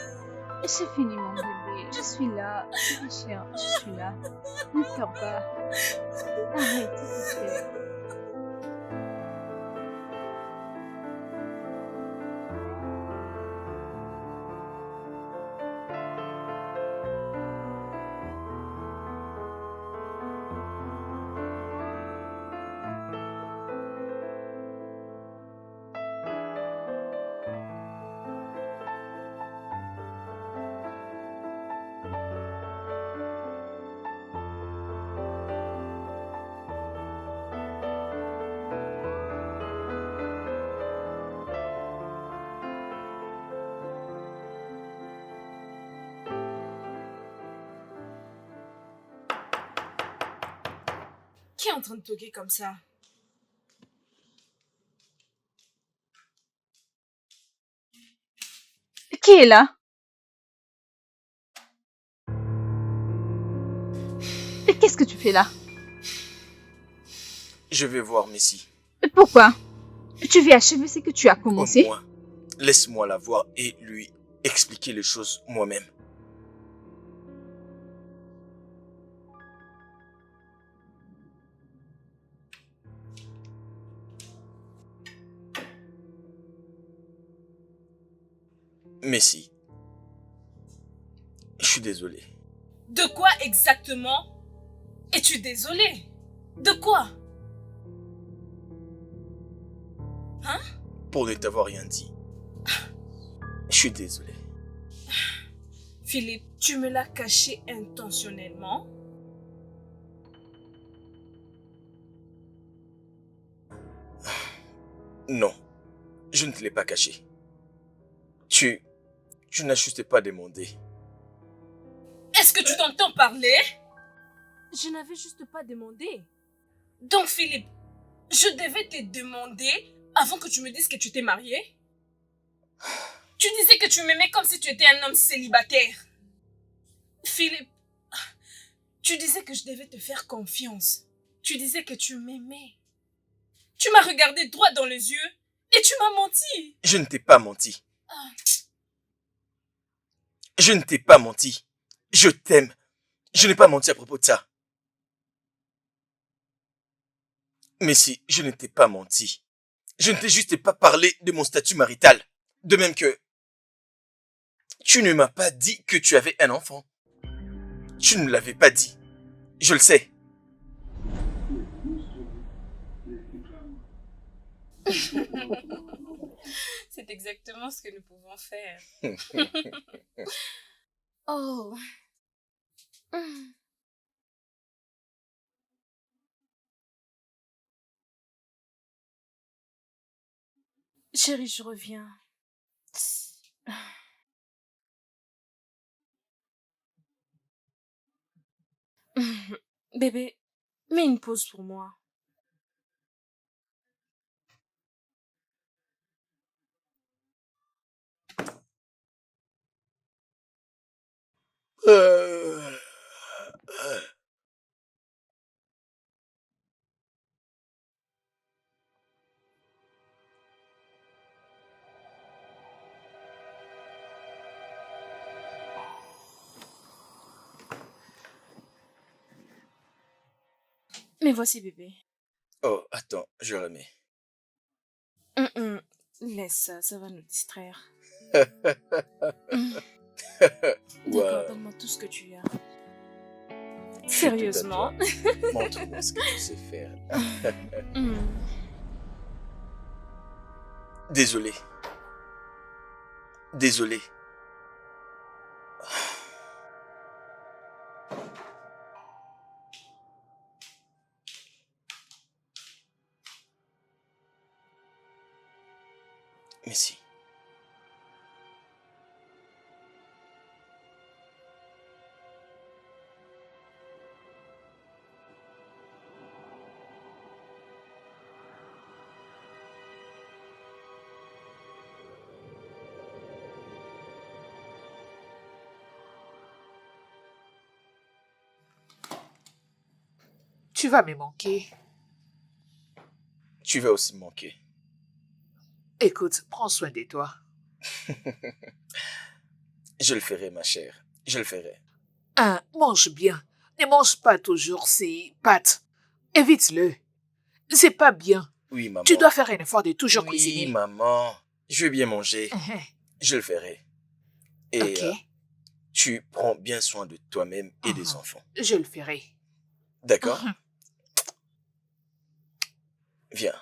C'est fini mon bébé, je suis là. Ma chère, je suis là. Ne pleure pas. Arrête, s'il te plaît. Qui est en train de toquer comme ça? Qui est là? Et qu'est-ce que tu fais là? Je vais voir Messi. Pourquoi? Tu veux achever ce que tu as Au commencé? moins, laisse-moi la voir et lui expliquer les choses moi-même. Messi, je suis désolé. De quoi exactement es-tu désolé? De quoi? Pour ne t'avoir rien dit. Je suis désolé. Philippe, tu me l'as caché intentionnellement? Non, je ne te l'ai pas caché. Tu n'as juste pas demandé. Est-ce que tu t'entends parler? Je n'avais juste pas demandé. Donc Philippe, je devais te demander avant que tu me dises que tu t'es marié? Tu disais que tu m'aimais comme si tu étais un homme célibataire. Philippe, tu disais que je devais te faire confiance. Tu disais que tu m'aimais. Tu m'as regardé droit dans les yeux et tu m'as menti. Je ne t'ai pas menti. Je ne t'ai pas menti. Je t'aime. Je n'ai pas menti à propos de ça. Mais si, je ne t'ai pas menti. Je ne t'ai juste pas parlé de mon statut marital. De même que tu ne m'as pas dit que tu avais un enfant. Tu ne me l'avais pas dit. Je le sais. C'est exactement ce que nous pouvons faire. Oh. Chérie, je reviens. Bébé, mets une pause pour moi. Euh, Mais voici bébé. Oh, attends, je remets. Laisse ça va nous distraire. Wow. D'accord, donne-moi tout ce que tu as. Je suis tout à Sérieusement. toi. Montre-moi ce que tu sais faire. Désolé. Désolé. Mais si. Tu vas me manquer. tu vas aussi me manquer. Écoute, prends soin de toi. Je le ferai, ma chère. Je le ferai. Hein, mange bien. Ne mange pas toujours ces pâtes. Évite-le. C'est pas bien. Oui, maman. Tu dois faire un effort de toujours Oui, cuisiner. maman. Je vais bien manger. Mhm. Je le ferai. Et Ok, tu prends bien soin de toi-même et des Mhm. enfants. je le ferai. D'accord? Mhm. Viens.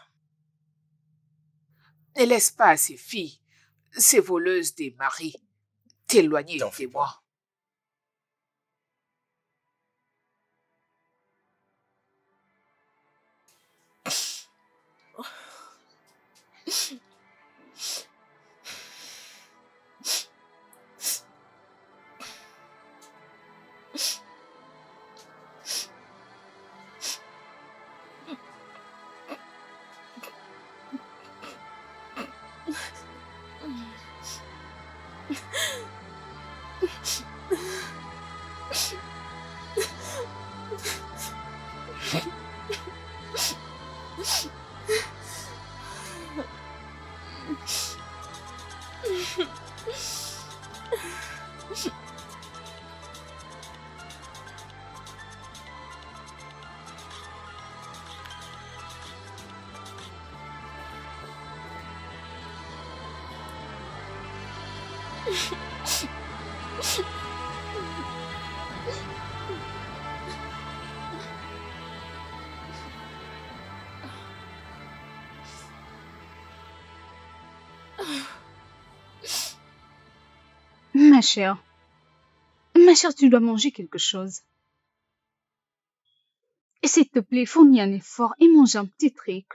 Ne laisse pas ces filles, ces voleuses des maris, t'éloigner T'en fais de pas. moi. Ma chère, tu dois manger quelque chose. Et s'il te plaît, fournis un effort et mange un petit truc.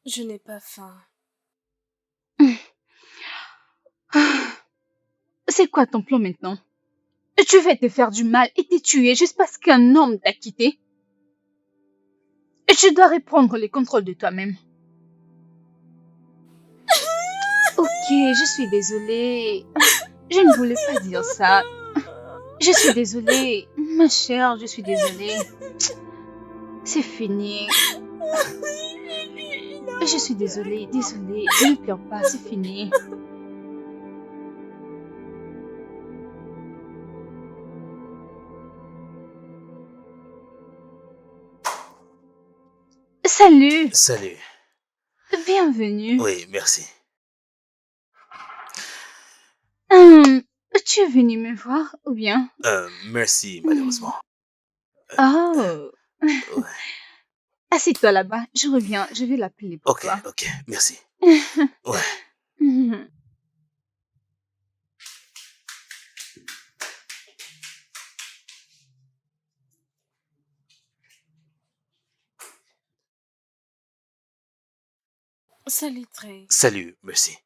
Je n'ai pas faim. Ah, c'est quoi ton plan maintenant? Tu vas te faire du mal et te tuer juste parce qu'un homme t'a quitté? Et tu dois reprendre le contrôle de toi-même. Ok, je suis désolée. Je ne voulais pas dire ça. Je suis désolée. Ma chère, je suis désolée. C'est fini. Je suis désolée. Ne pleure pas, c'est fini. Salut, Salut. bienvenue. Oui, merci. Tu es venu me voir ou bien? Merci, malheureusement. Oh, Ouais. assieds-toi là-bas, je reviens, je vais l'appeler pour Ok, toi. ok, merci. Ouais. Salut, Trey. Salut, merci.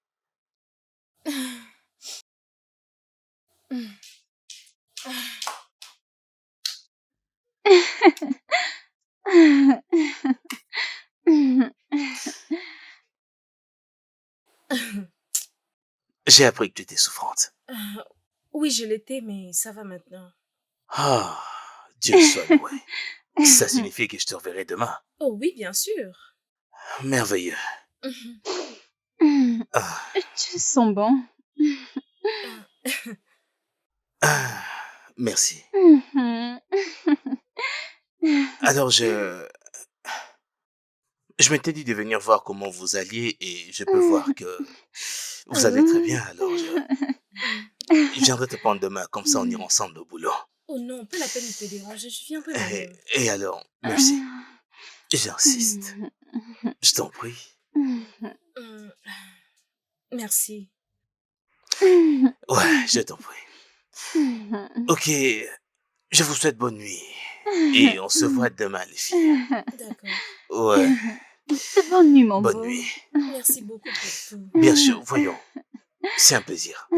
J'ai appris que tu étais souffrante. Oui, je l'étais, mais ça va maintenant. Ah, Dieu soit loué. Ça signifie que je te reverrai demain. Oh oui, bien sûr. Merveilleux. Ah, Tu sens bon. ah, merci. Alors, je m'étais dit de venir voir comment vous alliez et je peux voir que vous allez très bien. Alors, je viendrai te prendre demain. Comme ça, on ira ensemble au boulot. Oh non, pas la peine de te déranger, je viendrai moi-même. Et alors, merci. J'insiste. Je t'en prie. Hum, Merci. Ouais, je t'en prie. Ok, je vous souhaite bonne nuit. Et on se voit demain, les filles. D'accord. Ouais, Bonne nuit, mon bonne beau. nuit. Merci beaucoup pour tout. Bien sûr, voyons. C'est un plaisir.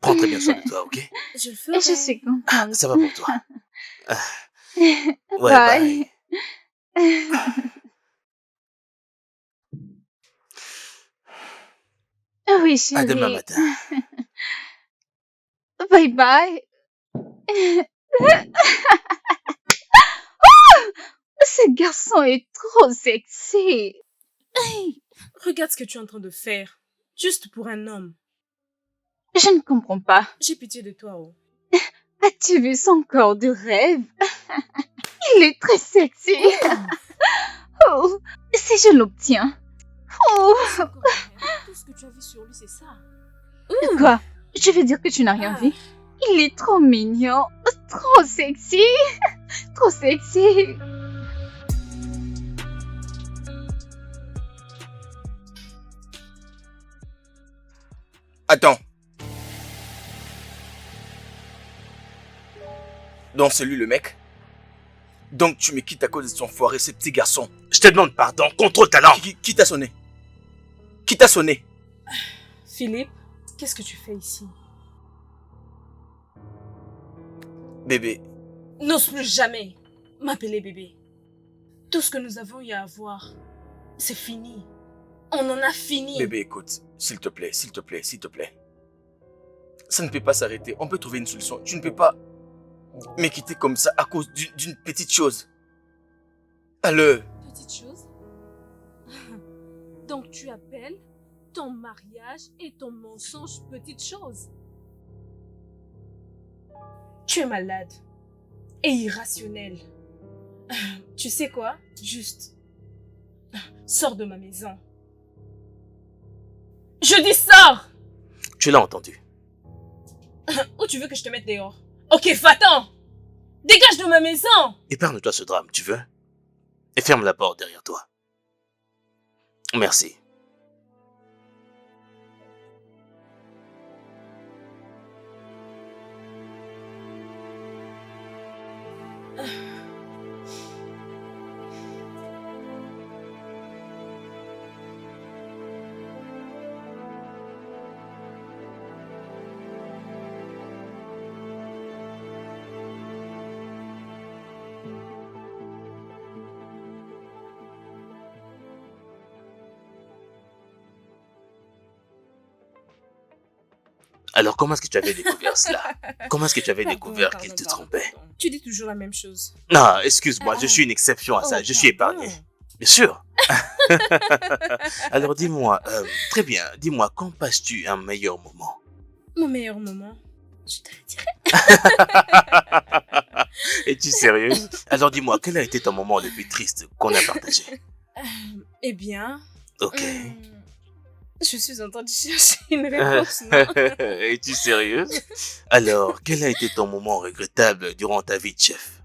Prends très bien soin de toi, ok? Je le Et ferai. je suis Ah, contente. ça va pour toi. Ah, ouais, bye. Oui, À demain chérie. matin. Bye bye. Ce garçon est trop sexy. Regarde ce que tu es en train de faire. Juste pour un homme. Je ne comprends pas. J'ai pitié de toi, oh. As-tu vu son corps de rêve? Il est très sexy. Oh, si je l'obtiens. Oh, Encore rien. Tout ce que tu as vu sur lui, c'est ça. quoi? Je veux dire que tu n'as rien Ah. vu? Il est trop mignon, trop sexy, trop sexy. Attends. Donc c'est lui le mec? Donc tu me quittes à cause de son foiré, ce petit garçon. Je te demande pardon, contrôle ta langue. Qui t'a sonné? Qui t'a sonné? Philippe, qu'est-ce que tu fais ici? Bébé, N'ose plus jamais m'appeler bébé. Tout ce que nous avons eu à avoir, c'est fini. On en a fini. bébé, écoute. S'il te plaît, s'il te plaît, s'il te plaît. Ça ne peut pas s'arrêter. On peut trouver une solution. Tu ne peux pas me quitter comme ça à cause d'une petite chose. Alors, Petite chose. Donc tu appelles ton mariage et ton mensonge petite chose. Tu es malade et irrationnel. Tu sais quoi? Juste, sors de ma maison. Je dis sors! Tu l'as entendu. Ou tu veux que je te mette dehors? Ok, va-t'en! Dégage de ma maison! Épargne-toi ce drame, tu veux? Et ferme la porte derrière toi. Merci. Alors, comment est-ce que tu avais découvert cela? Comment est-ce que tu avais découvert qu'il te trompait? Tu dis toujours la même chose. Non, excuse-moi, je Ah. suis une exception à ça, Oh, je suis pardon. épargné. Bien sûr. Alors, dis-moi, très bien, dis-moi, quand passes-tu un meilleur moment? Mon meilleur moment, je te le dirai. Es-tu sérieuse? Alors, dis-moi, quel a été ton moment le plus triste qu'on a partagé? Eh bien, Ok. je suis en train de chercher une réponse, non? Es-tu sérieuse? Alors, quel a été ton moment regrettable durant ta vie de chef?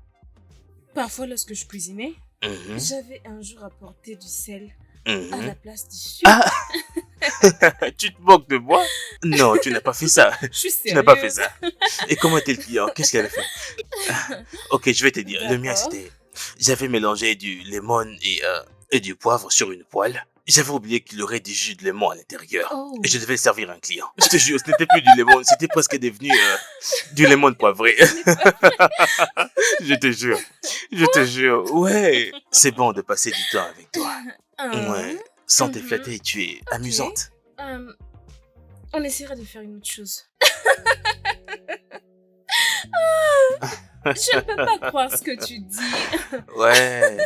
Parfois, lorsque je cuisinais, Mhm, j'avais un jour apporté du sel mhm. à la place du sucre. Ah! Tu te moques de moi? Non, tu n'as pas fait ça. Je suis Tu sérieuse. n'as pas fait ça. Et comment était le client? Qu'est-ce qu'elle a fait? Ok, je vais te dire. Le mien, D'accord. c'était... J'avais mélangé du lemon et du poivre sur une poêle. J'avais oublié qu'il y aurait du jus de lemon à l'intérieur. Oh. Et je devais le servir à un client. Je te jure, ce n'était plus du lemon, c'était presque devenu du lemon poivré. Je te jure. Je te jure. Ouais. C'est bon de passer du temps avec toi. Ouais. Sans te Mhm. flatter, tu es amusante. On essaiera de faire une autre chose. Je ne peux pas croire ce que tu dis. Ouais.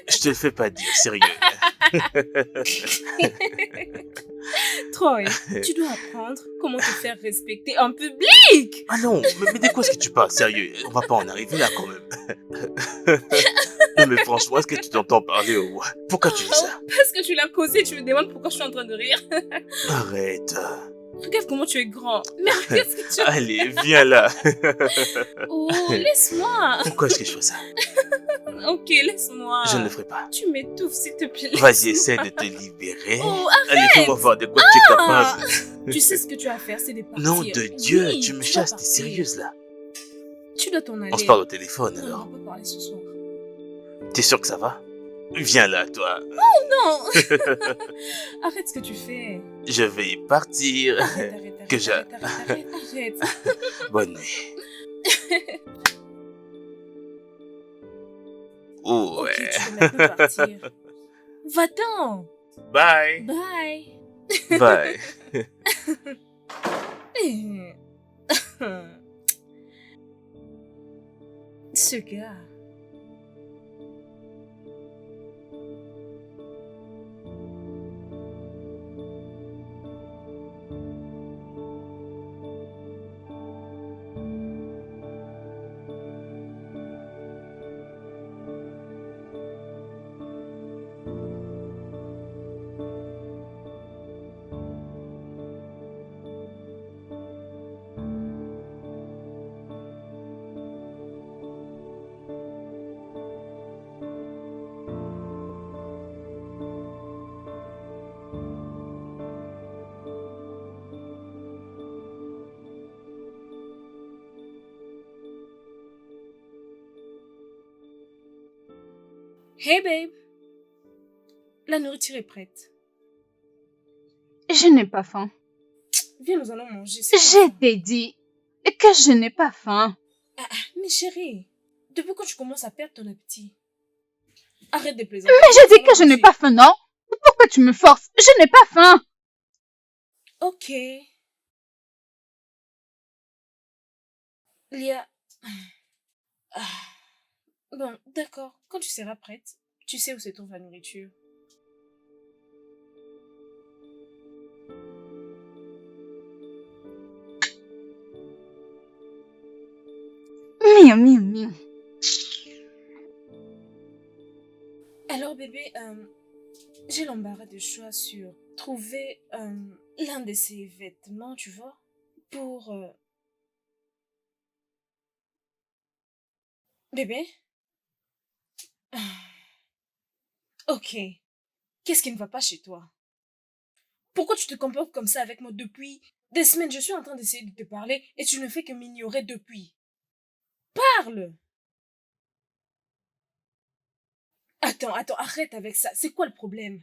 Je te le fais pas dire, sérieux. Troy, tu dois apprendre comment te faire respecter en public. Ah non, mais de quoi est-ce que tu parles? Sérieux, on va pas en arriver là quand même. Non mais franchement, est-ce que tu t'entends parler au roi? Pourquoi tu dis ça? Parce que tu l'as causé, tu me demandes pourquoi je suis en train de rire. Arrête. Regarde comment tu es grand. Mais regarde ce que tu... Allez, viens là. Oh, laisse-moi. Pourquoi est-ce que je fais ça? Ok, laisse-moi. Je ne le ferai pas. Tu m'étouffes, s'il te plaît. Vas-y, essaie de te libérer. Oh, Allez, fais-moi voir de quoi tu es capable. tu sais ce que tu as à faire, c'est de partir. Nom de Dieu, Oui, tu me dois chasses, t'es partir. sérieuse là? Tu dois t'en aller. On se parle au téléphone Non, alors. on peut parler ce soir. T'es sûr que ça va? Viens là, toi. Non. Arrête ce que tu fais. Je vais partir. Arrête. Que je- Arrête. Bonne nuit. Oh, Ok, ouais. tu peux maintenant partir. Va-t'en. Bye. Bye. Bye. Ce gars. Hey babe, la nourriture est prête. Je n'ai pas faim. Viens, nous allons manger. C'est Je comme ça. t'ai dit que je n'ai pas faim. Mais chérie, depuis quand tu commences à perdre ton appétit? Arrête de plaisanter. Mais je Nous dis allons que je n'ai manger. pas faim, non? Pourquoi tu me forces? Je n'ai pas faim. Ok. Lia. Ah. Bon, d'accord. Quand tu seras prête, tu sais où se trouve la nourriture. Miam, miam, miam. Alors bébé, j'ai l'embarras de choix sur trouver l'un de ces vêtements, tu vois, pour... Bébé? Ah, ok. Qu'est-ce qui ne va pas chez toi? Pourquoi tu te comportes comme ça avec moi depuis des semaines? Je suis en train d'essayer de te parler et tu ne fais que m'ignorer depuis. Parle! Attends, arrête avec ça. C'est quoi le problème?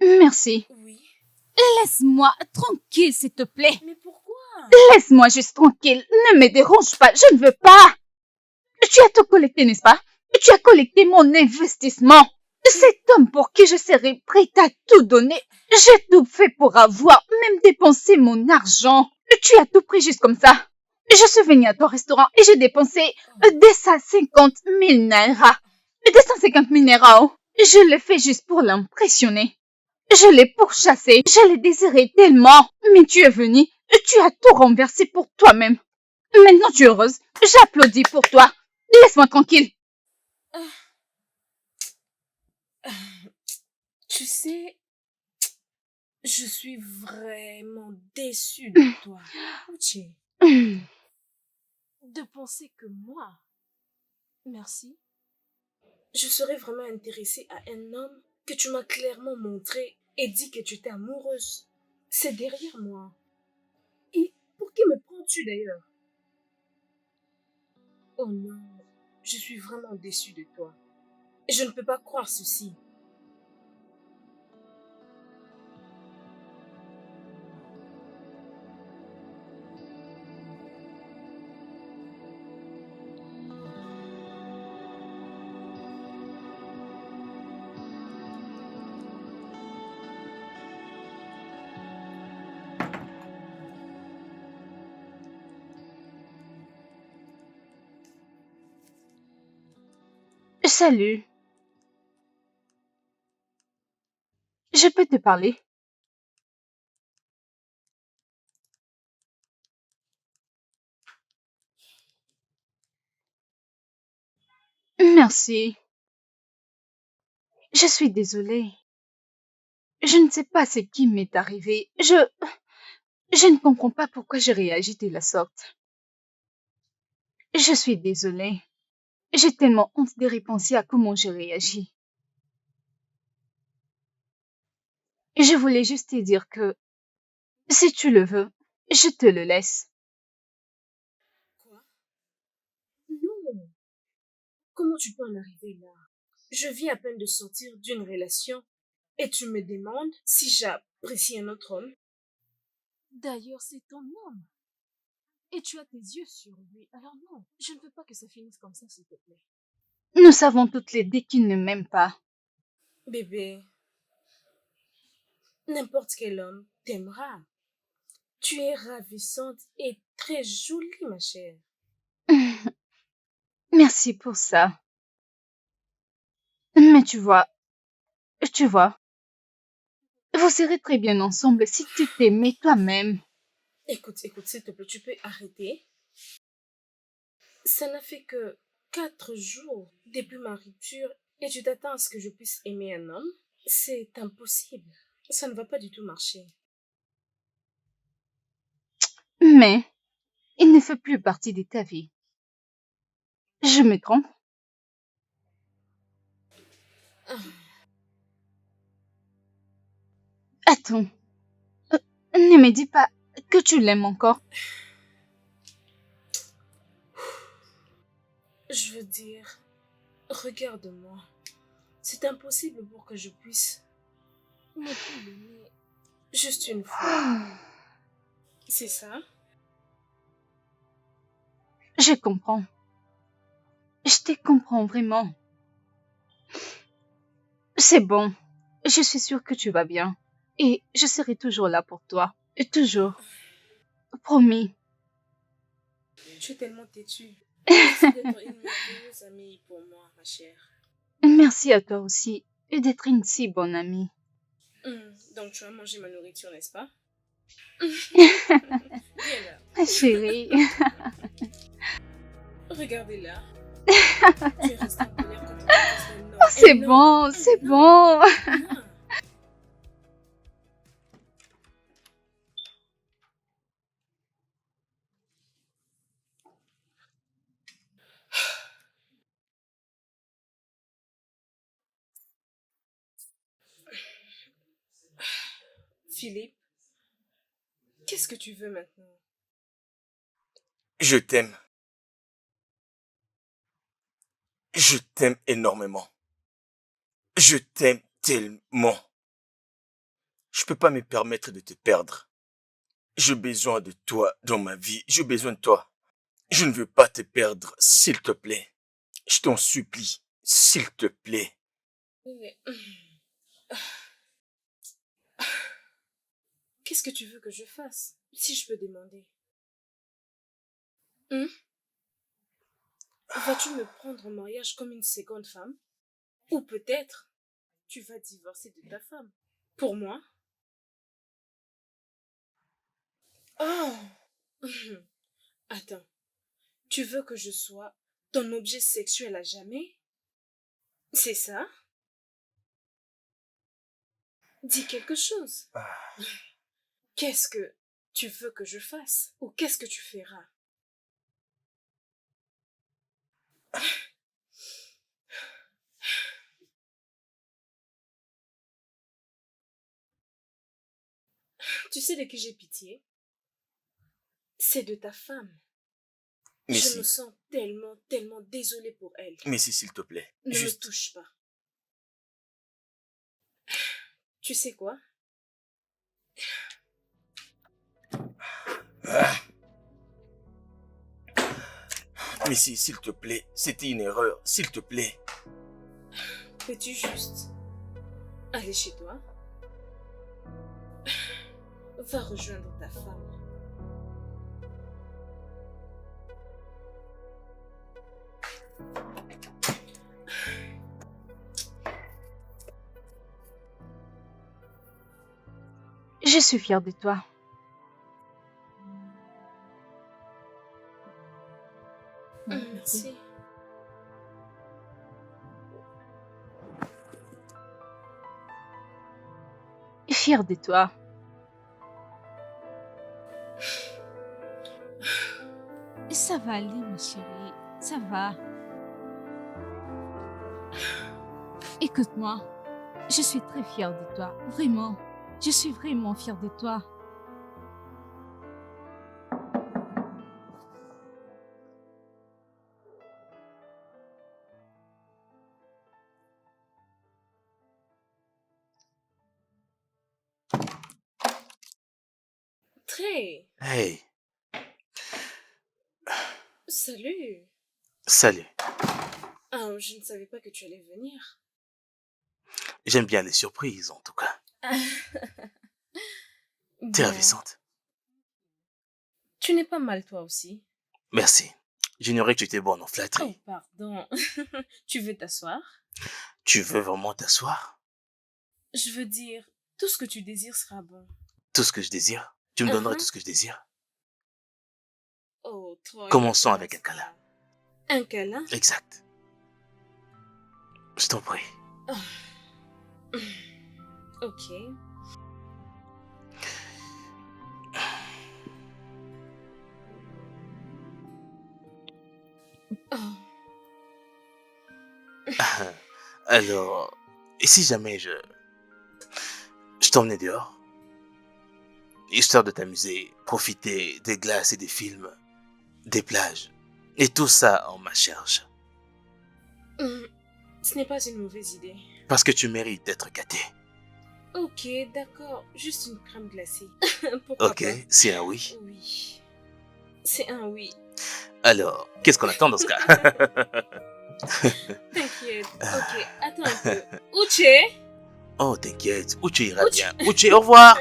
Merci. Oui. Laisse-moi tranquille, s'il te plaît. Mais pourquoi? Laisse-moi juste tranquille. Ne me dérange pas. Je ne veux pas. Tu as tout collecté, n'est-ce pas? Tu as collecté mon investissement. Cet homme pour qui je serais prête à tout donner. J'ai tout fait pour avoir, même dépensé mon argent. Tu as tout pris juste comme ça. Je suis venue à ton restaurant et j'ai dépensé 250 000 naira. 250 000 naira, oh. Je l'ai fait juste pour l'impressionner. Je l'ai pourchassé. Je l'ai désiré tellement. Mais tu es venu. Tu as tout renversé pour toi-même. Maintenant tu es heureuse. J'applaudis pour toi. Laisse-moi tranquille. Tu sais, je suis vraiment déçue de toi. Ok. De penser que moi, merci, Je serais vraiment intéressée à un homme que tu m'as clairement montré et dit que tu étais amoureuse. C'est derrière moi. Et pour qui me prends-tu d'ailleurs? Oh non, je suis vraiment déçue de toi. Et je ne peux pas croire ceci. Salut. Je peux te parler? Merci. Je suis désolée. Je ne sais pas ce qui m'est arrivé. Je ne comprends pas pourquoi j'ai réagi de la sorte. Je suis désolée. J'ai tellement honte de repenser à comment j'ai réagi. Je voulais juste te dire que, si tu le veux, je te le laisse. Quoi? Non. Comment tu peux en arriver là? Je viens à peine de sortir d'une relation et tu me demandes si j'apprécie un autre homme. d'ailleurs c'est ton homme. Et tu as tes yeux sur lui. Alors non, je ne veux pas que ça finisse comme ça, s'il te plaît. Nous savons toutes les deux qu'il ne m'aime pas. Bébé, n'importe quel homme t'aimera. Tu es ravissante et très jolie, ma chère. Merci pour ça. Mais tu vois, vous serez très bien ensemble si tu t'aimais toi-même. Écoute, s'il te plaît, tu peux arrêter. Ça n'a fait que 4 jours depuis ma rupture et tu t'attends à ce que je puisse aimer un homme? C'est impossible. Ça ne va pas du tout marcher. Mais il ne fait plus partie de ta vie. Je me trompe? Attends, ne me dis pas que tu l'aimes encore. Je veux dire, Regarde-moi. C'est impossible pour que je puisse. Ne plus l'aimer. Juste une fois. C'est ça? Je comprends. Je te comprends vraiment. C'est bon. Je suis sûre que tu vas bien. Et je serai toujours là pour toi. Et toujours. Promis. Tu es tellement têtue. Merci d'être une merveilleuse amie pour moi, ma chère. Merci à toi aussi. Et d'être une si bonne amie. Donc tu as mangé ma nourriture, n'est-ce pas? Viens là. Ma chérie. Regardez-la. Tu es restée en colère quand on t'a dit non. C'est bon, c'est bon. Philippe, qu'est-ce que tu veux maintenant? Je t'aime. Je t'aime énormément. Je t'aime tellement. Je peux pas me permettre de te perdre. J'ai besoin de toi dans ma vie. J'ai besoin de toi. Je ne veux pas te perdre, s'il te plaît. Je t'en supplie, s'il te plaît. Mais- Qu'est-ce que tu veux que je fasse, si je peux demander? Vas-tu me prendre en mariage comme une seconde femme? Ou peut-être, tu vas divorcer de ta femme. Pour moi? Oh! Attends, tu veux que je sois ton objet sexuel à jamais? C'est ça? Dis quelque chose. Qu'est-ce que tu veux que je fasse? Ou qu'est-ce que tu feras? Tu sais de qui j'ai pitié? C'est de ta femme. Mais Je si, me sens tellement, tellement désolée pour elle. mais si, s'il te plaît. Ne me Juste, touche pas. Tu sais quoi? mais si, s'il te plaît. C'était une erreur, s'il te plaît. Peux-tu juste aller chez toi? Va rejoindre ta femme. Je suis fière de toi. Merci. Fière de toi. Ça va aller, ma chérie. Ça va. Écoute-moi. Je suis très fière de toi. Vraiment. Je suis vraiment fière de toi. Très. Hey, Salut. salut. Ah, je ne savais pas que tu allais venir. J'aime bien les surprises, en tout cas. T'es Bon. ravissante. Tu n'es pas mal toi aussi. Merci. J'ignorais que tu étais bonne en flatterie. Oh, pardon. Tu veux t'asseoir? Tu veux vraiment t'asseoir? Je veux dire, tout ce que tu désires sera bon. Tout ce que je désire? Tu me donnerais tout ce que je désire? Oh, Troy. Commençons avec un câlin. Un câlin? Exact. Je t'en prie. Ok. Oh. Alors, et si jamais je t'emmenais dehors, histoire de t'amuser, profiter des glaces et des films, des plages, et tout ça en ma charge. Ce n'est pas une mauvaise idée. Parce que tu mérites d'être gâté. Ok, d'accord. Juste une crème glacée. Pourquoi Ok, pas? c'est un oui. Oui. C'est un oui. Alors, qu'est-ce qu'on attend dans ce cas? T'inquiète. Ok, attends un peu. Uche? Oh, t'inquiète, Uche ira bien. Uche, au revoir.